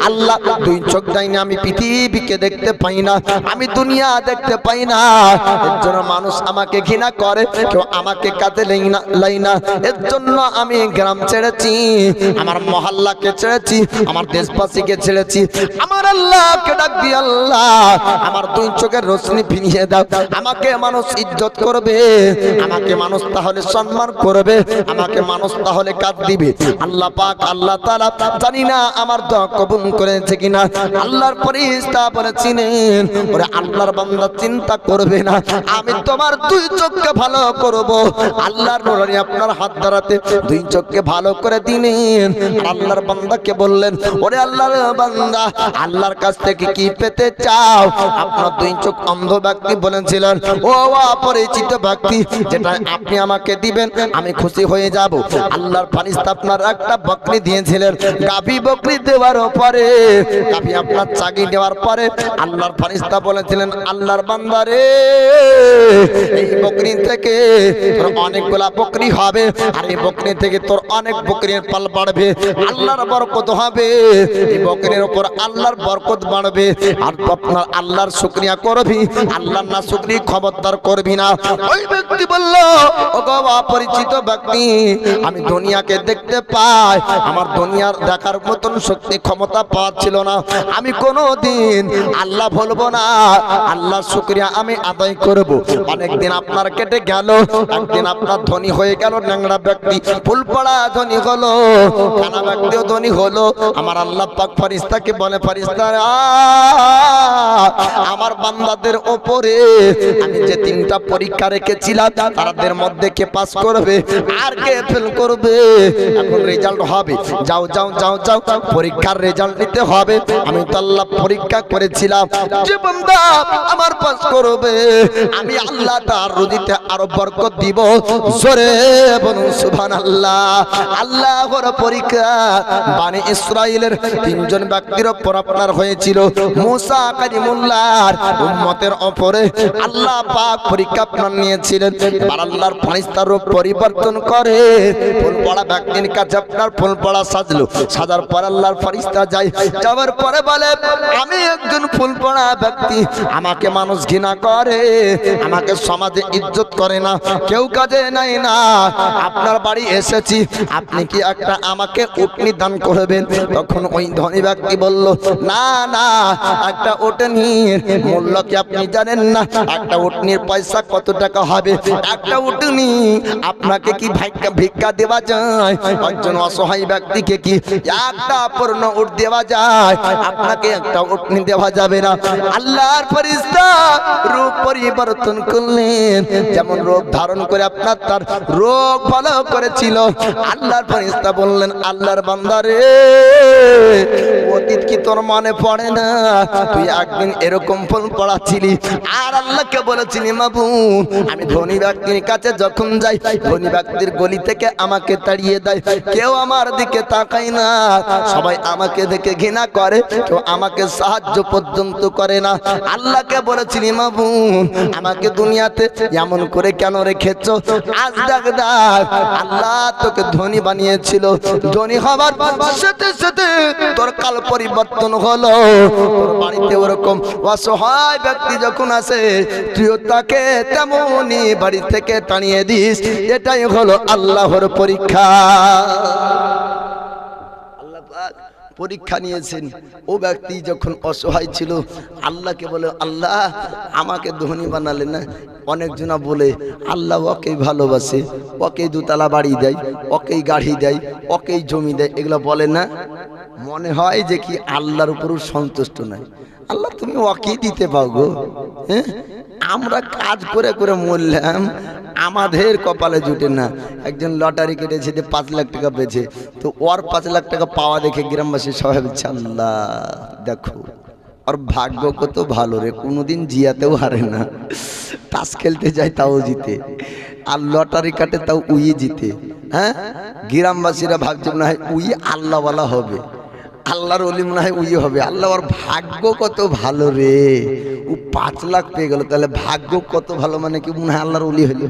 Speaker 1: আল্লাহ দুই চোখ দেয়নি। আমি পৃথিবীকে দেখতে পাই না, আমি দুনিয়া দেখতে পাই না, এর জন্য মানুষ আমাকে ঘৃণা করে, কেউ আমাকে কাঁধে লাই না। এর জন্য আমি গ্রাম ছেড়েছি, আমার মহল্লাকে ছেড়েছি, আমার দেশবাসীকে ছেড়েছি। আমার আল্লাহকে ডাক দি, আল্লাহ আমার দুই চোখের রোশনি ফিরিয়ে দাও। আমাকে মানুষ ইজ্জত করবে, আমাকে মানুষ তাহলে সম্মান করবে, আমাকে মানুষ তাহলে কাঁদ দিবে। আল্লাহ পাক আল্লাহ তাআলা জানি না আমার দোয়া কবুল করেছে কিনা। আল্লাহর ফেরেশতা বলেছিলেন, ওরে আল্লাহর বান্দা চিন্তা করবে না, আমি তোমার দুই চোখকে ভালো করব। আল্লাহর নূরে আপনার হাত ধরাতে দুই চোখকে ভালো করে দিলেন। আল্লাহর বান্দাকে বললেন, ওরে আল্লাহর বান্দা আল্লাহর কাছ থেকে কি পেতে চাও। আপনার দুই চোখ অন্ধ ব্যক্তি বলেছিলেন, ও অপরিচিত ব্যক্তি, যেটা আপনি আমাকে দিবেন আমি খুশি হয়ে যাব। আল্লাহর ফেরেশতা আপনার একটা বকরি দিয়েছিলেন, গাভী বকরি দেওয়ার পরে, গাভী আপনার চাগি দেওয়ার পরে আল্লাহর ফেরেশতা বলেছিলেন, আল্লাহর বান্দারে এই বকরি থেকে তোর অনেকগুলা বকরি হবে, আর এই বকরি থেকে তোর অনেক বকরির পাল বাড়বে, আল্লাহর বরকত হবে, এই বকরির উপর আল্লাহর বরকত বাড়বে। আর আপনার আল্লাহর শুকরিয়া করবি, আল্লাহর না শুকরিয়া খবরদার করবি না। ওই ব্যক্তি বলল, ও গো অপরিচিত ব্যক্তি, আমি দুনিয়াকে দেখতে পাই, আমার দুনিয়ার দেখার মতন শক্তি ক্ষমতা পাচ্ছিল না, আমি কোনোদিন আল্লাহ বলবো না, আল্লাহর শুকরিয়া আমি আদায় করব। অনেকদিন আপনার কেটে গেল, একদিন আপনার ধনী হয়ে গেল, ন্যাংরা ব্যক্তি ফুলপড়া ধনী হলো, কানা ব্যক্তিও ধনী হলো। আমার আল্লাহ পাক ফেরেশতাকে বলে, ফেরেশতা আমার বান্দাদের উপরে আমি যে তিনটা পরীক্ষা রেখেছিলাম, তাদের মধ্যে কে পাস করবে আর কে ফেল করবে, এখন রেজাল্ট হবে, যাও যাও যাও যাও পরীক্ষার রেজাল্ট নিতে হবে। আমি তো আল্লাহ পরীক্ষা করেছিলাম, যে বান্দা আমার পাস করবে আমি আল্লাহ তার রুজিতে আরো বরকত দিব। জোরে বলুন সুবহানাল্লাহ। আল্লাহর পরীক্ষা বনি ইসরাইলের তিনজন ব্যক্তির উপর আপনার হয়েছিল। মুসা কালিমুল্লাহর উম্মতের উপরে আল্লাহ পাক পরীক্ষা আপনার নিয়েছিলেন, এবার আল্লাহর ফেরেশতা রূপ পরিবর্তন করে ফুল পড়া ব্যক্তির কাছে আপনার ফুল পড়া সাজলো, সাজার পর আল্লাহর ফেরেশতা যায়, যাওয়ার পরে বলে আমি একজন ফুল পড়া ব্যক্তি, আমাকে মানুষ ঘৃণা করে, আমাকে সমাজে ইজ্জত করে না, কেউ কাজে নাই না, আপনার বাড়ি এসেছি, আপনি কি একটা আমাকে উটনি দান করবেন? তখন ওই ধনী ব্যক্তি বলল না না, একটা উটনির মূল্য কি আপনি জানেন না? একটা উটনির পয়সা কত টাকা হবে? একটা উটনি আপনাকে কি ভিক্ষা দেওয়া যায়? একজন অসহায় ব্যক্তিকে কি একটা পূর্ণ উট দেওয়া যায়? আপনাকে একটা উটনি দেওয়া যাবে না। আল্লাহর ফেরেশতা রূপ পরিবর্তন করলেন, যেমন রূপ ধারণ করে আপনার তার রোগ ভালো করেছিল। আল্লাহর ফেরেশতা বললেন আল্লাহর বান্দা রে, অতীত কি তোর মনে পড়ে না? তুই একদিন এরকম ফুল পড়াচ্ছিলি আর আল্লাহকে বলেছিলি মাবুদ আমি ধনী ব্যক্তির কাছে যখন যাই, ধনী ব্যক্তির গলি থেকে আমাকে তাড়িয়ে দেয়, কেউ আমার দিকে তাকায় না, সবাই আমাকে দেখে ঘৃণা করে, কেউ আমাকে সাহায্য পর্যন্ত করে না। আল্লাহকে বলেছিলি মাবুদ আমাকে দুনিয়াতে এমন করে কেন রেখেছো? আজ দেখ দেখ আল্লাহ তোকে ধনী বানিয়েছিল, ধনী হবার সাথে সাথে তোর কাল পরিবর্তন হলো, তোর বাড়িতে ওরকম অসহায় ব্যক্তি যখন আসে তুইও তাকে তেমনি বাড়ি থেকে টানিয়ে দিস। এটাই হলো আল্লাহর পরীক্ষা। আল্লাহ পাক পরীক্ষা নিয়েছেন। ও ব্যক্তি যখন অসহায় ছিল আল্লাহকে বলে আল্লাহ আমাকে ধনী বানালে না। অনেকজনা বলে আল্লাহ ওকেই ভালোবাসে, ওকেই দুতলা বাড়ি দেয়, ওকেই গাড়ি দেয়, ওকেই জমি দেয়, এগুলো বলে না। মনে হয় যে কি আল্লাহর উপরও সন্তুষ্ট নাই। আল্লাহ তুমি ওকেই দিতে পাও গো। হ্যাঁ, আমরা কাজ করে করে মরলাম, আমাদের কপালে জুটে না। একজন লটারি কেটেছে যে 5 লাখ টাকা পেয়েছে, তো ওর 5 লাখ টাকা পাওয়া দেখে গ্রামবাসী সবাই বলছে আল্লাহ দেখো ওর ভাগ্য কত ভালো রে, কোনোদিন জিয়াতেও হারে না, তাস খেলতে যায় তাও জিতে, আর লটারি কাটে তাও উই জিতে। হ্যাঁ, গ্রামবাসীরা ভাবছে মনে হয় উই আল্লাহওয়ালা হবে, আল্লাহর ওলি মনে হয় উই হবে। আল্লাহ ওর ভাগ্য কত ভালো রে, ও 5 লাখ পেয়ে গেল, তাহলে ভাগ্য কত ভালো মানে কি মনে হয় আল্লাহর ওলি হলো।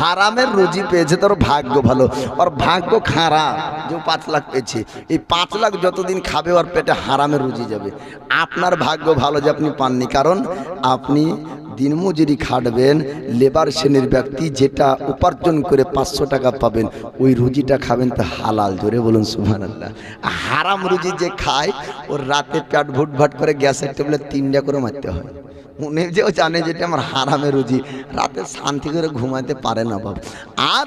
Speaker 1: হারামের রুজি পেয়েছে, তোর ভাগ্য ভালো, ওর ভাগ্য খারাপ যে 5 লাখ পেয়েছে। এই 5 লাখ যতদিন খাবে ওর পেটে হারামের রুজি যাবে। আপনার ভাগ্য ভালো যে আপনি পাননি, কারণ আপনি দিনমজুরি খাটবেন, লেবার শ্রেণীর ব্যক্তি যেটা উপার্জন করে 500 টাকা পাবেন, ওই রুজিটা খাবেন তা হালাল। জোরে বলুন সুবহানাল্লাহ। হারাম রুজি যে খায় ওর রাতে পেট ভুটভাট করে গ্যাসের টেবিলে 3টা করে মারতে হয়। উনি যেও জানে যেটা আমার হারামের রুজি, রাতে শান্তি করে ঘুমাতে পারে না বাবা। আর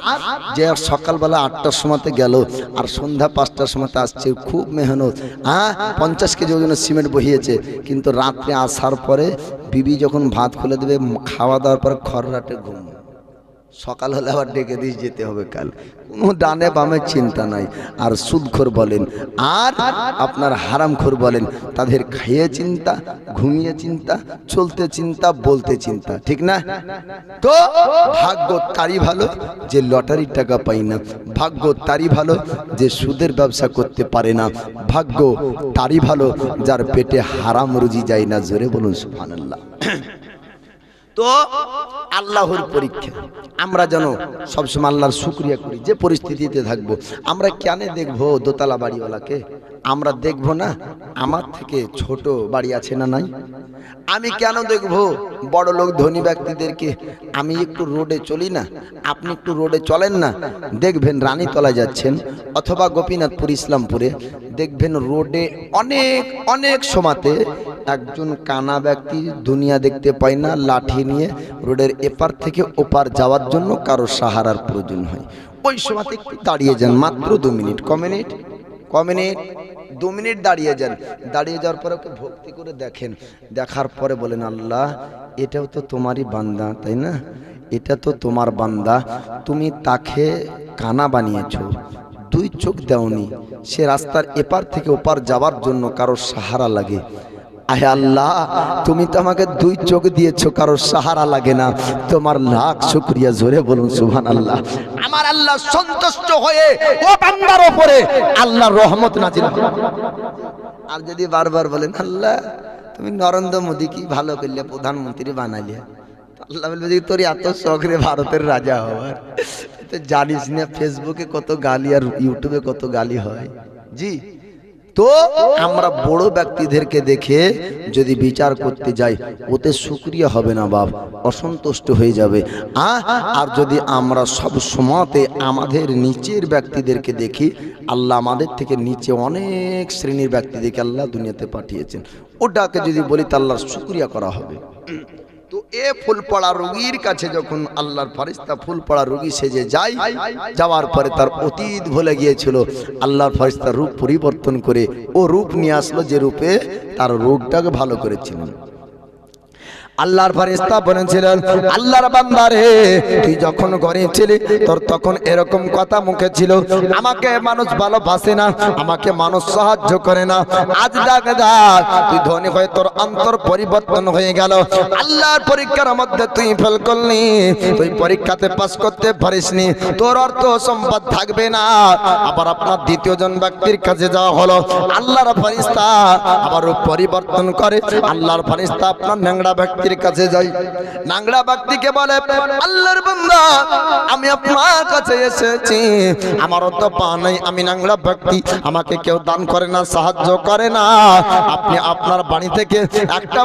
Speaker 1: যে সকালবেলা 8টার সময়তে গেল আর সন্ধ্যা 5টার সময়তে আসছে, খুব মেহনত। হ্যাঁ, 50 কেজি ওজনের সিমেন্ট বহিয়েছে, কিন্তু রাত্রে আসার পরে বিবি যখন ভাত খুলে দেবে, খাওয়া দাওয়ার পরে খররাটে ঘুম, সকাল হলে আবার ডেকে দিয়ে যেতে হবে কাল। কোনো ডানে বামে চিন্তা নাই। আর সুদখোর বলেন আর আপনার হারামখোর বলেন, তাদের খেয়ে চিন্তা, ঘুমিয়ে চিন্তা, চলতে চিন্তা, বলতে চিন্তা, ঠিক না? তো ভাগ্য তারই ভালো যে লটারির টাকা পাই না, ভাগ্য তারই ভালো যে সুদের ব্যবসা করতে পারে না, ভাগ্য তারই ভালো যার পেটে হারাম রুজি যায় না। জোরে বলুন সুবহানাল্লাহ। তো আল্লাহর পরীক্ষা, আমরা যেন সবসময় আল্লাহর শুকরিয়া করি। যে পরিস্থিতিতে থাকবো, আমরা কেন দেখবো দোতলা বাড়িওয়ালাকে? আমরা দেখবো না আমার থেকে ছোট বাড়ি আছে না নাই? আমি কেন দেখবো বড় লোক ধনী ব্যক্তিদেরকে? আমি একটু রোডে চলি না, আপনি একটু রোডে চলেন না, দেখবেন রানীতলায় যাচ্ছেন অথবা গোপীনাথপুর ইসলামপুরে, দেখবেন রোডে অনেক অনেক সময়তে একজন কানা ব্যক্তি দুনিয়া দেখতে পায় না, লাঠি নিয়ে রোডের এপার থেকে ওপার যাওয়ার জন্য কারো সাহারার প্রয়োজন হয়। ওই সময়তে একটু দাঁড়িয়ে যান, মাত্র 2 মিনিট। ক মিনিট? 2 মিনিট দাঁড়িয়ে যান। দাঁড়িয়ে যাওয়ার পরে ওকে ভক্তি করে দেখেন, দেখার পরে বলেন আল্লাহ এটাও তো তোমারই বান্দা, তাই না? এটা তো তোমার বান্দা, তুমি তাকে কানা বানিয়েছো, 2 চোখ দাওনি, সে রাস্তার এপার থেকে ওপার যাওয়ার জন্য কারো সাহারা লাগে। আহে আল্লাহ, তুমি তো আমাকে 2 চোখ দিয়েছো, কারো সাহারা লাগে না, তোমার লাখ শুকরিয়া। জোরে বলুন সুবহানাল্লাহ। আমার আল্লাহ সন্তুষ্ট হয়ে ও বান্দার উপরে আল্লাহর রহমত নাজিল করে। আর যদি বারবার বলেন আল্লাহ তুমি নরেন্দ্র মোদী কি ভালো করলে প্রধানমন্ত্রী বানাইলে, তো আল্লাহ বলবে যে তোর এত শখ রে ভারতের রাজা হওয়ার, তো জানিস না ফেসবুকে কত গালি আর ইউটিউবে কত গালি হয়। জি, তো আমরা বড় ব্যক্তিদেরকে দেখে যদি বিচার করতে যাই ওতে শুকরিয়া হবে না বাপ, অসন্তুষ্ট হয়ে যাবে। আর যদি আমরা সব সময়তে আমাদের নিচের ব্যক্তিদেরকে দেখি, আল্লাহ আমাদের থেকে নিচে অনেক শ্রেণীর ব্যক্তিদেরকে আল্লাহ দুনিয়াতে পাঠিয়েছেন, ওটাকে যদি বলি তা আল্লাহর শুকরিয়া করা হবে। তো এ ফুল পড়া রোগীর কাছে যখন আল্লাহর ফেরেশতা ফুল পড়া রোগী সেজে যায়, যাওয়ার পরে তার অতীত ভুলে গিয়েছিল, আল্লাহর ফেরেশতা রূপ পরিবর্তন করে ও রূপ নিয়ে আসলো যে রূপে তার রোগটাকে ভালো করেছিলেন। আল্লাহর ফেরেশতা বলেছিলেন, আল্লাহর বান্দা রে, তুই যখন গরিব ছিলি তোর তখন এরকম কথা মুখে ছিল, আমাকে মানুষ ভালোবাসে না, আমাকে মানুষ সাহায্য করে না। আজ দেখ দেখ তুই ধনী হয়ে তোর অন্তর পরিবর্তন হয়ে গেল। আল্লাহর পরীক্ষার মধ্যে তুই ফেল করলি, তুই পরীক্ষাতে পাস করতে পারিসনি, তোর অর্থ সম্পদ থাকবে না। আবার আপনার দ্বিতীয় জন ব্যক্তির কাছে যাওয়া হলো, আল্লাহর ফেরেশতা আবার রূপ পরিবর্তন করে। আল্লাহর ফেরেশতা আপনার ন্যাংরা ব্যক্তির কাছে যাই, নাংরা ব্যক্তিকে বলে, আল্লাহর বান্দা আমি আপনার কাছে এসেছি, আমারও তো পা নাই, আমি নাংরা ব্যক্তি, আমাকে কেউ দান করে না, সাহায্য করে না, আপনি আপনার বাড়ি থেকে একটা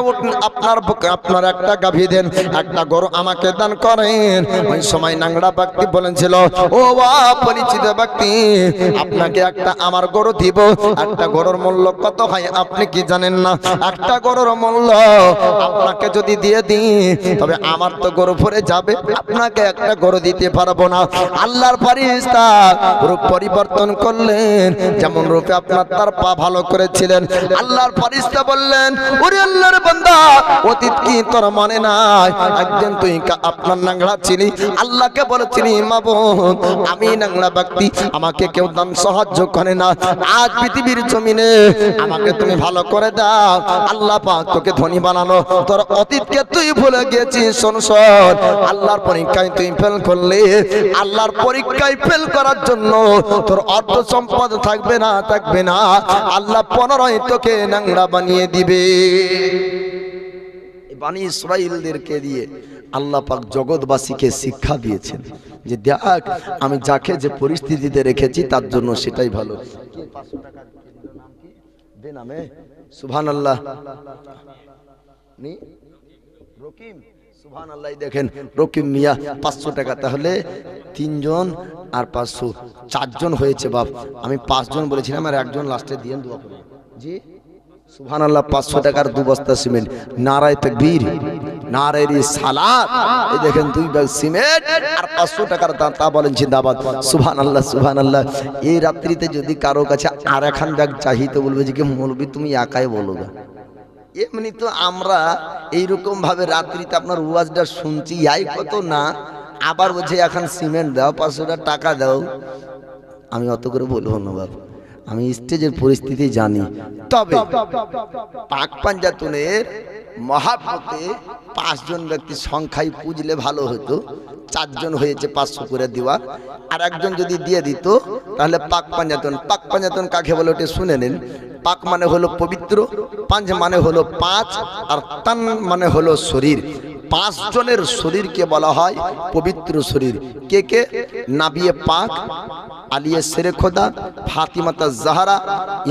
Speaker 1: আপনার একটা গাভী দেন, একটা গরু আমাকে দান করেন। ওই সময় নাংরা ব্যক্তি বলেছিল, ও পরিচিত ব্যক্তি, আপনাকে একটা আমার গরু দিব, একটা গরুর মূল্য কত হয় আপনি কি জানেন না? একটা গরুর মূল্য আপনাকে যদি দিয়ে দিই তবে আমার তো গরু ভরে যাবে, আপনাকে একটা গরু দিতে পারবো না। আল্লাহর ফেরেশতা রূপ পরিবর্তন করলেন, যেমন রূপে আপনার তার পা ভালো করেছিলেন। আল্লাহর ফেরেশতা বললেন, ওরে আল্লাহর বান্দা, অতীত কি তোর মনে নাই? একদিন তুই আপনার নাংলা ছিলি, আল্লাহকে বলেছিলি, মাবুদ আমি নাংলা ব্যক্তি, আমাকে কেউ দান সাহায্য করে না, আজ পৃথিবীর জমিনে আমাকে তুমি ভালো করে দাও, আল্লাহ পাক তোকে ধনী বানালো, তোর অতীতকে তুই ভুলে গেছিস। শোন শোন, আল্লাহর পরীক্ষায় তুই ফেল করলি, আল্লাহর পরীক্ষায় ফেল করার জন্য তোর অর্থ সম্পদ থাকবে না, আল্লাহ পুনরায় তোকে নাংরা বানিয়ে দিবে। বানি ইসরাঈলদেরকে দিয়ে আল্লাহ পাক জগৎবাসীকে শিক্ষা দিয়েছেন যে দেখ আমি যাকে যে পরিস্থিতিতে রেখেছি তার জন্য সেটাই ভালো। 500 টাকা নাম কি দে নামে সুবহানাল্লাহ নি রকিম, সুবহানাল্লাহ। দেখেন রকিম মিয়া 500 টাকা, তাহলে 3 জন আর 500 4 জন হয়েছে বাপ। আমি 5 জন বলেছিলাম আর একজন লাস্টে দিয়েন দোয়া করে। জি সুবহানাল্লাহ, 500 টাকার 2 বস্তা সিমেন্ট। নারায়ে তাকবীর, নারায়ে রিসালাত। এই দেখেন 2 ব্যাগ সিমেন্ট আর 500 টাকার তা বলেন জিন্দাবাদ। সুবহানাল্লাহ সুবহানাল্লাহ। এই রাত্রিতে যদি কারো কাছে আর একখান ব্যাগ চাইতে বলবে যে কি মৌলবি তুমি একাই বলো না, এমনি তো আমরা এইরকম ভাবে রাত্রিতে আপনার ওয়াজটা শুনছি, ইয়াই কত না, আবার বলছে এখন সিমেন্ট দাও, 500 টাকা দাও। আমি অত করে বলবো না বাবা, আমি স্টেজের পরিস্থিতি জানি। তবে পাক পাঞ্জাতনের মহাব্বতে 5 জন ব্যক্তি সংখ্যায় পুজলে ভালো হতো। 4 জন হয়েছে 500 করে দেওয়া, আর একজন যদি দিয়ে দিত তাহলে পাক পাঞ্জাতন। পাক পাঞ্জাতন কাকে বলে ওটা শুনে নেন। পাক মানে হলো পবিত্র, পাঁচ মানে হলো 5, আর তান মানে হলো শরীর। 5 জনের শরীরকে বলা হয় পবিত্র শরীর। কে কে? নাবিয়ে পাক, আলিয়ে শেরে খোদা, ফাতিমাতা জাহরা,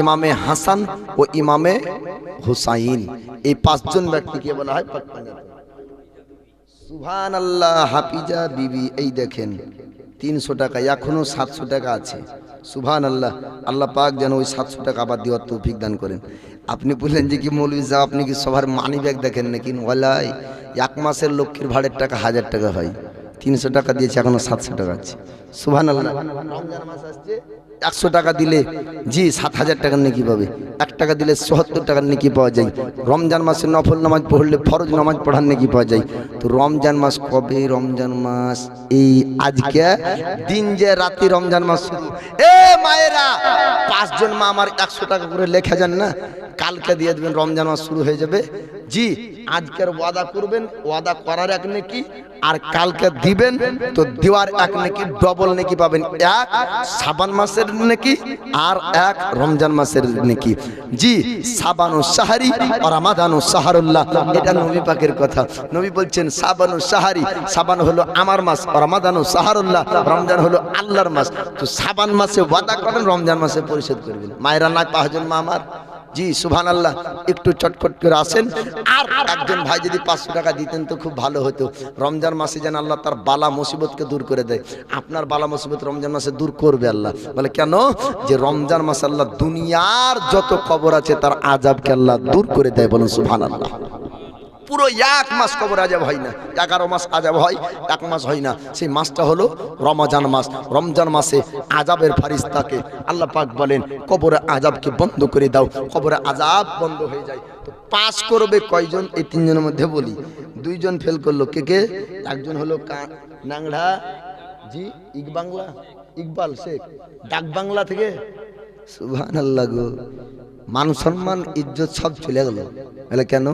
Speaker 1: ইমামে হাসান ও ইমামে হুসাইন। এই 5 জন ব্যক্তিকে বলা হয় পাক পাঞ্জাতন। সুবহানাল্লাহ। হাফিজা বিবি এই দেখেন 300 টাকা, এখনো 700 টাকা আছে। সুবহানাল্লাহ। আল্লাহ পাক যেন ওই 700 টাকা আবার দেওয়ার তৌফিক দান করেন। আপনি বললেন যে কি মৌলভী সাহেব আপনি কি সবার মানি ব্যাগ দেখেন নাকি? ওয়ালাই 1 মাসের লক্ষ্মীর ভাড়ের টাকা 1000 টাকা হয়, 300 টাকা দিয়েছে, এখনো 700 টাকা আছে। সুবহানাল্লাহ। রমজান মাস আসছে, 100 টাকা দিলে জি 7000 টাকার নেকি পাবে, 1 টাকা দিলে 74 টাকার নেকি পাওয়া যায়। রমজান মাসে নফল নামাজ পড়লে ফরজ নামাজ পড়ার নেকি পাওয়া যায়। তো রমজান মাস কবে? রমজান মাস এই আজকে দিন যে রাতে রমজান মাস শুরু। এ মায়েরা, 5 জন মা আমার 100 টাকা করে লেখা যান না, কালকে দিয়ে দেবেন, রমজান মাস শুরু হয়ে যাবে। জি আজকের ওয়াদা করবেন, ওয়াদা করার এক নেকি, আর কালকে দিবেন তো দেওয়ার এক নেকি, ডবল নেকি পাবেন। এক শাবান মাসের নেকি আর এক রমজান মাসের নেকি। জি শাবানু শাহরি আর রমাদানু শাহরুল্লাহ, এটা নবী পাকের কথা। নবী বলছেন শাবানু শাহরি, শাবান হলো আমার মাস, আর রমাদানু শাহরুল্লাহ, রমজান হলো আল্লাহর মাস। তো শাবান মাসে ওয়াদা করেন, রমজান মাসে পরিশোধ করবেন। মায়েরা নাই পাঁচজন মা আমার, জি সুবহানাল্লাহ, একটু চটকট করে আসেন। আর একজন ভাই যদি 500 টাকা দিতেন তো খুব ভালো হতো। রমজান মাসে যেন আল্লাহ তার বালা মুসিবতকে দূর করে দেয়। আপনার বালা মুসিবত রমজান মাসে দূর করবে আল্লাহ। বলে কেন? যে রমজান মাসে আল্লাহ দুনিয়ার যত কবর আছে তার আযাবকে আল্লাহ দূর করে দেয়। বলুন সুবহানাল্লাহ। পুরো এক মাস কবর আযাব হয় না, 11 মাস আযাব হয়, এক মাস হয় না। সেই মাসটা হলো রমজান মাস। রমজান মাসে আযাবের ফারিস্তাকে আল্লাহ পাক বলেন কবরে আযাবকে বন্ধ করে দাও, কবরে আযাব বন্ধ হয়ে যায়। তো পাস করবে কয়জন? এই তিনজনের মধ্যে বলি, দুইজন ফেল করলো। কে কে? একজন হলো নাংড়া জি ইকবাল শেখ, ডাক বাংলা থেকে। সুবহানাল্লাহ গো, মান সম্মান ইজ্জত সব চলে গেল। বলে কেন?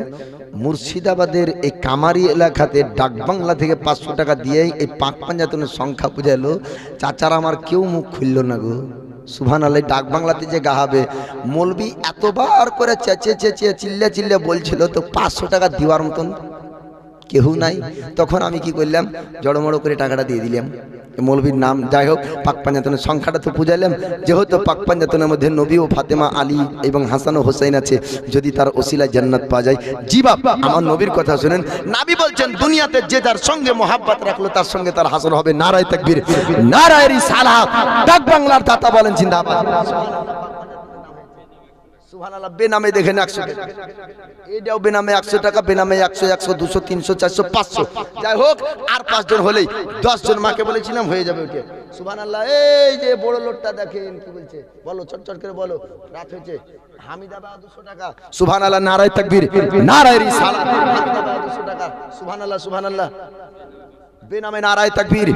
Speaker 1: মুর্শিদাবাদের এই কামারি এলাকাতে ডাক বাংলা থেকে 500 টাকা দিয়ে এই পাক পাঞ্জাতনের সংখ্যা বুঝাইলো। চাচারা আমার কেউ মুখ খুলল না গো। সুবহানাল্লাহ। ডাক বাংলাতে যে গাহাবে, মৌলবি এতবার করে চেঁচিয়ে চেঁচিয়ে চিল্লা চিল্লা বলছিল, তো 500 টাকা দেওয়ার মতন কেউ নাই। তখন আমি কি করলাম? জড়মড়ো করে টাকাটা দিয়ে দিলাম। মৌলবীর নাম যাই হোক, পাক পাঞ্জাতনের সংখ্যাটা তো বুঝাইলাম। যেহেতু পাক পাঞ্জাতনের মধ্যে নবী ও ফাতেমা, আলী এবং হাসান ও হোসেন আছে, যদি তার ওসিলায় জান্নাত পাওয়া যায়। জি বাপ, আমার নবীর কথা শুনেন। নবী বলছেন দুনিয়াতে যে যার সঙ্গে মহাব্বত রাখলো তার সঙ্গে তার হাসর হবে। নারায়ে তাকবীর, নারায়ে রিসালাত। ডাক বাংলার দাতা বলেন জিন্দাবাদ। সুবহানাল্লাহ। বেনামে দেখেন 100 টাকা, এটাও বেনামে 100 টাকা, বেনামে 100, 100, 200, 300, 400, 500, যাই হোক। আর 5 জন হলেই 10 জন মাকে বলেছিলাম হয়ে যাবে ওটা। সুবহানাল্লাহ। এই যে বড় লোকটা দেখেন কি বলছে, বলো চটচট করে বলো। রাত হয়েছে। হামিদাবা 200 টাকা। সুবহানাল্লাহ। নারায়ে তাকবীর, নারায়ে রিসালাত। হামিদাবা 200 টাকা। সুবহানাল্লাহ, সুবহানাল্লাহ। বেনামে নারায়ে তাকবীর,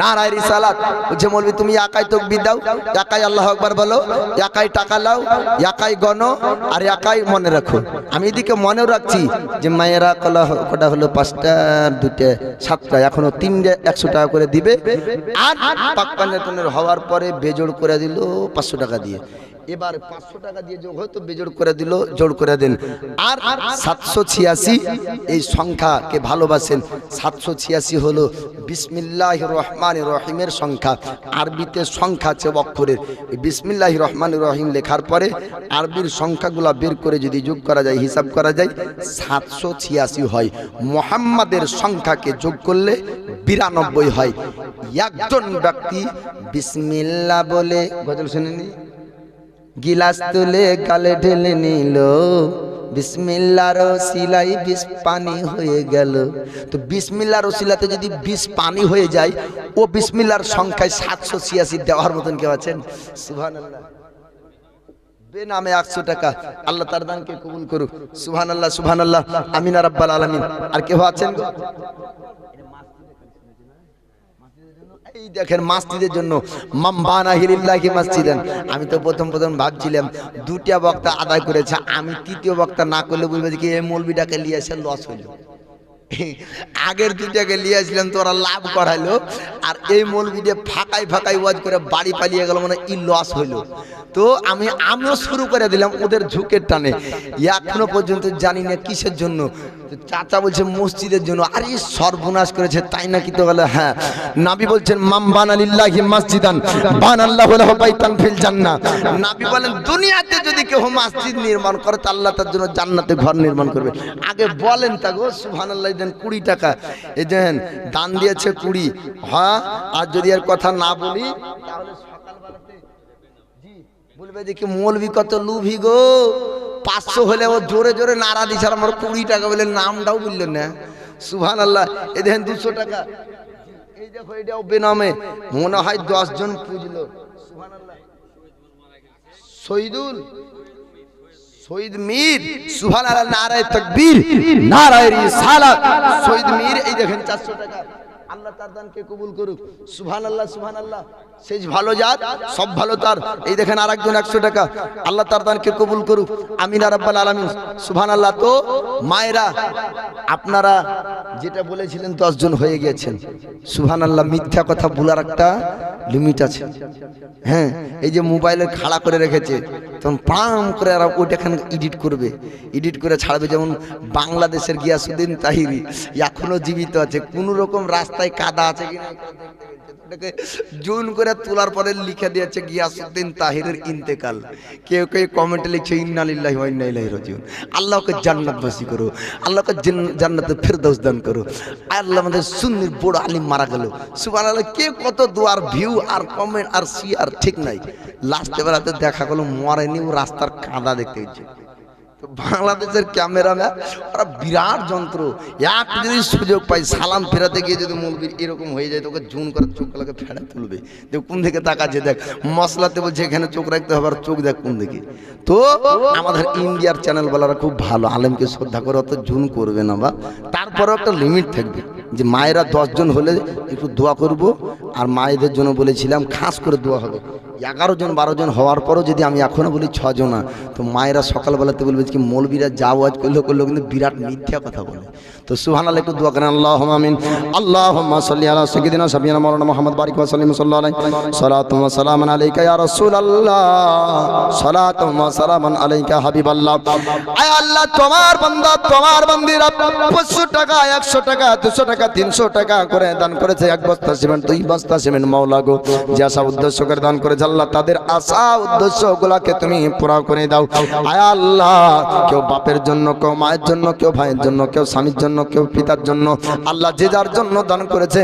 Speaker 1: নারায়ে রিসালাত। বলছে মৌলবি তুমি একাই তাকবীর দাও, একাই আল্লাহু আকবার বলো, একাই টাকা লাও, একাই গণো, আর একাই মনে রাখো। আমি এদিকে মনেও রাখছি যে মায়েরা কটা হলো 5টা, 2টা, 7টা, এখনো 3টে 100 টাকা করে দিবে। আর পাক পাঞ্জাতনের হওয়ার পরে বেজোড় করে দিল 500 টাকা দিয়ে। এবার 500 টাকা দিয়ে যোগ হয়তো বেজোড় করে দিল, জোড় করে দেন। আর 786 এই সংখ্যাকে ভালোবাসেন। 786 হলো বিসমিল্লাহির রহমানির রহিমের সংখ্যা। আরবিতে সংখ্যা আছে অক্ষরের। বিসমিল্লাহির রহমানির রহিম লেখার পরে আরবির সংখ্যাগুলো বের করে যদি যোগ করা যায়, হিসাব করা যায়, 786 হয়। মুহাম্মাদের সংখ্যাকে যোগ করলে 92 হয়। একজন ব্যক্তি বিসমিল্লাহ বলে গজল শুনেনি, গিলাস তুলে গালে ঢেলে নিল, বিসমিল্লাহর ওসিলাই 20 পানি হয়ে গেল। তো বিসমিল্লাহর ওসিলাতে যদি 20 পানি হয়ে যায়, ও বিসমিল্লাহর সংখ্যায় 786 দেওয়ার মতন কেউ আছেন? সুবহানাল্লাহ। বেনামে 100 টাকা। আল্লাহ তার দানকে কবুল করুক। সুবহানাল্লাহ, সুবহানাল্লাহ, আমিন রাব্বাল আলামিন। আর কেউ আছেন? এই দেখেন মসজিদের জন্য মামবানা হিলিল্লাহি মসজিদান। আমি তো প্রথম ভাবছিলাম 2টা বক্তা আদায় করেছে, আমি 3য় বক্তা না করলে বলবে যে এই মৌলবিটাকে নিয়ে এসে লস হইল। আগের 2টাকে নিয়ে আসলাম তো ওরা লাভ করাইলো, আর এই মৌলবিটা ফাঁকাই ফাঁকাই ওয়াজ করে বাড়ি পালিয়ে গেল, মানে ই লস হইলো। তো আমিও শুরু করে দিলাম ওদের ঝুঁকের টানে। এখনো পর্যন্ত জানি না কিসের জন্য। চাচা বলছে মসজিদের জন্য। আরে সর্বনাশ করেছে, তাই নাকি? তো বলে হ্যাঁ, নবী বলছেন মাম বানা লিল্লাহি মসজিদান বানাল্লাহু লাহু বাইতান ফিল জান্নাহ। নবী বলেন দুনিয়াতে যদি কেউ মসজিদ নির্মাণ করে তো আল্লাহ তার জন্য জান্নাতে ঘর নির্মাণ করবে। আগে বলেন তা গো। সুবহানাল্লাহ। দেন 20 টাকা, এই দেন দান দিয়েছে 20। হ্যাঁ, আর যদি এর কথা না বলি তাহলে সকালবেলাতে জি বলবে দেখি মৌলবি কত লুভি গো। 500 হলে ও জোরে জোরে নারা দিছে, আর আমার 20 টাকা বলে নামটাও বললেন না। সুবহানাল্লাহ। এই দেখেন 200 টাকা। এই দেখো এটাও বেনামে, মনে হয় 10 জন পুজলো। সুবহানাল্লাহ। শহীদ মীর। সুবহানাল্লাহ। নারায়ে তাকবীর, নারায়ে রিসালাত। শহীদ মীর। এই দেখেন 400 টাকা। আল্লাহ তার দানকে কবুল করুক। সুবহানাল্লাহ সুবহানাল্লাহ। সেই ভালো জাত, সব ভালো তার। এই দেখেন আরেকজন 100 টাকা, আল্লাহ তার দানকে কবুল করুক, আমিন ইয়া রাব্বাল আলামিন। সুবহানাল্লাহ। তো মায়েরা, আপনারা যেটা বলেছিলেন 10 জন হয়ে গিয়েছেন। সুবহানাল্লাহ। মিথ্যা কথা বলার একটা লিমিট আছে। হ্যাঁ, এই যে মোবাইলে খাড়া করে রেখেছে, তখন পাম করে আর ওইটাখানে এডিট করবে, এডিট করে ছাড়বে। যেমন বাংলাদেশের গিয়াসউদ্দিন তাহিরি এখনো জীবিত আছে, কোন রকম রাস্তায় কাদা আছে কিনা জুন করে তোলার পরে লিখে দিয়েছে গিয়াসউদ্দিন তাহিরের ইন্তেকাল। কেউ কেউ কমেন্টে লিখছে ইন্না লিল্লাহি ওয়া ইন্না ইলাইহি রাজিউন। আল্লাহকে জান্নাতবাসী করো, আল্লাহকে জান্নাতে ফেরদাউস দান করো। আল্লাহ আমাদের সুন্নির বড় আলিম মারা গেল। সুবহানাল্লাহ। কে কত দোয়ার ভিউ আর কমেন্ট আর শেয়ার ঠিক নাই। লাস্টে বেলাতে দেখা গেল মরেনি, ও রাস্তার কাদা দেখতে হচ্ছে। বাংলাদেশের ক্যামেরাম্যান ওরা বিরাট যন্ত্র। এক যদি সুযোগ পাই সালাম ফেরাতে গিয়ে যদি মৌলবীর এরকম হয়ে যায়, তোকে জুন করে চোখগুলোকে ফেড়ে তুলবে। দেখ কোন দিকে তাকাচ্ছে, দেখ মশলাতে বলছে এখানে চোখ রাখতে হবে, আর চোখ দেখ কোন দিকে। তো আমাদের ইন্ডিয়ার চ্যানেলওয়ালারা খুব ভালো, আলেমকে শ্রদ্ধা করে, অত জুন করবে না। বা তারপরেও একটা লিমিট থাকবে যে মায়েরা 10 জন হলে একটু দোয়া করব। আর মায়েদের জন্য বলেছিলাম খাস করে দোয়া হবে। 11 জন 12 জন হওয়ার পরও যদি আমি এখনো বলি 6 জনা, তো মায়েরা সকালবেলাতে বলবে কি মৌলবীরা যা ওয়াজ করলো কিন্তু বিরাট মিথ্যা কথা বলে। তো সুবহানাল্লাহ, একটু দোয়া করেন। আল্লাহুম্মা আমিন। আল্লাহুম্মা সাল্লি আলা সাইয়্যিদিনা সাবিনা মাওলানা মুহাম্মদ বারিক ওয়া সাল্লিম সাল্লাল্লাহু আলাইহি সালাতু ওয়া সালামান আলাইকা ইয়া রাসূলুল্লাহ, সালাতু ওয়া সালামান আলাইকা হাবিবাল্লাহ। আয় আল্লাহ, তোমার বান্দা তোমার বান্দিরা 500 টাকা 100 টাকা 200 টাকা 300 টাকা করে দান করেছে। 1 বস্তা সিমেন্ট 2 বস্তা সিমেন্ট মাওলা গো, যে আশা উদ্দেশ্য করে দান করেছে আল্লাহ তাদের আশা উদ্দেশ্যগুলোকে তুমি পুরা করে দাও। আয় আল্লাহ, কেউ বাপের জন্য, কেউ মায়ের জন্য, কেউ ভাইয়ের জন্য, কেউ স্বামীর জন্য, কেউ পিতার জন্য, আল্লাহ যে যার জন্য দান করেছে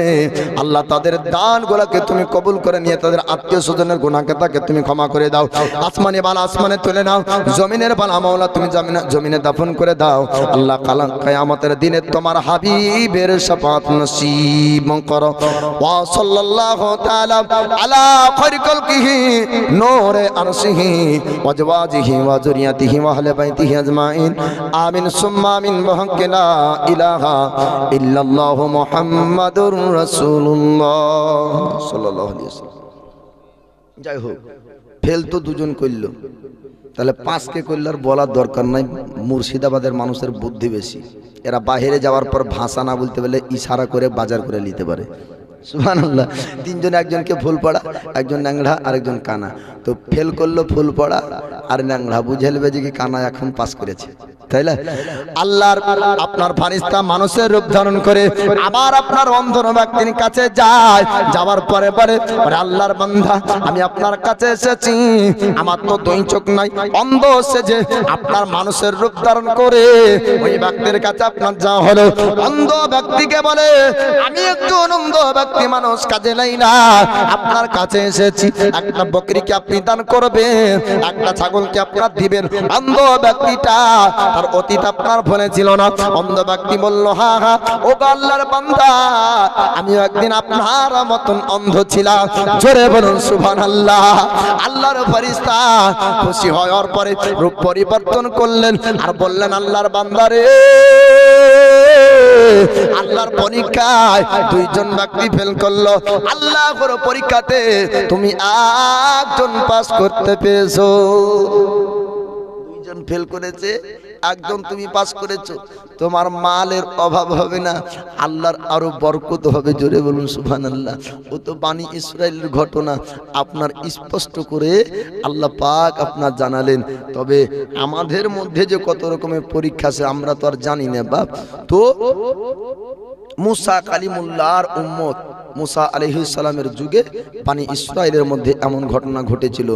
Speaker 1: আল্লাহ তাদের দানগুলোকে তুমি কবুল করে নিয়ে তাদের আত্মীয় স্বজনের গুনাহকে তাকে তুমি ক্ষমা করে দাও। আসমানে বালা আসমানে তুলে নাও, জমিনের বালা মাওলা তুমি জমিনে দাফন করে দাও। আল্লাহ কিয়ামতের দিনে তোমার হাবিবের শাফাত নসিব করো। ওয়া সাল্লাল্লাহু তাআলা আলা খায়রি খালকিহি নূরে আরশিহি ওয়া আজওয়াজিহি ওয়া যুররিয়াতিহি ওয়া আহলি বাইতিহি আজমাইন। আমিন সুম্মা আমিন। বিহাক্কি লা ইলাহা ইল্লাল্লাহু মুহাম্মাদুর রাসূলুল্লাহ সাল্লাল্লাহু আলাইহি ওয়াসাল্লাম। যাই হোক, ফেল তো 2 জন করল, তাহলে 5 কে করলে আর বলার দরকার নাই। মুর্শিদাবাদের মানুষের বুদ্ধি বেশি, এরা বাইরে যাওয়ার পর ভাষা না বলতে পারলে ইশারা করে বাজার করে নিতে পারে। সুবহানাল্লাহ। 3 জন, একজনকে ফুল পড়া, একজন ন্যাংড়া, আরেকজন কানা। তো ফেল করলো ফুল পড়া আর ন্যাংড়া, বুঝে নেবে যে কি কানা এখন পাস করেছে, তাই না? আল্লাহর আপনার ফারিস্তা মানুষের রূপ ধারণ করে আবার আপনার অন্ধ ব্যক্তির কাছে যায়। যাওয়ার পরে পরে আল্লাহর বান্দা, আমি আপনার কাছে এসেছি, আমার তো 2 চোখ নাই, অন্ধ সেজে আপনার মানুষের রূপ ধারণ করে ওই ব্যক্তির কাছে আপনার যা হলো। অন্ধ ব্যক্তিকে বলে আমি একজন অন্ধ ব্যক্তি, মানুষ কাজে নাই না, আপনার কাছে এসেছি, একটা বকরিকে আপনি দান করবেন, একটা ছাগলকে আপনার দিবেন। অন্ধ ব্যক্তিটা তার অতীত আপনার ভুলে ছিল না। অন্ধ ব্যক্তি বলল হ্যাঁ হ্যাঁ ও আল্লাহর বান্দা, আমিও একদিন আপনার মতন অন্ধ ছিলাম। জোরে বলুন সুবহানাল্লাহ। আল্লাহর ফেরেশতা খুশি হওয়ার পরে রূপ পরিবর্তন করলেন আর বললেন আল্লাহর বান্দারে, আল্লাহর পরীক্ষায় 2 জন ব্যক্তি ফেল করলো, আল্লাহর পরীক্ষাতে তুমি একজন পাস করতে পেরেছো। 2 জন ফেল করেছে, একজন তুমি পাস করেছো। তোমার মালের অভাব হবে না, আল্লাহর আরো বরকত হবে। জোরে বলুন সুবহানাল্লাহ। ও তো বানি ইসরাইলের ঘটনা আপনার স্পষ্ট করে আল্লাহ পাক আপনার জানালেন। তবে আমাদের মধ্যে যে কত রকমের পরীক্ষা আছে আমরা তো আর জানি না বাপ। তো মুসা কালিমুল্লাহর উম্মত মুসা আলাইহিস সালামের যুগে বানি ইসরাইলের মধ্যে এমন ঘটনা ঘটেছিল।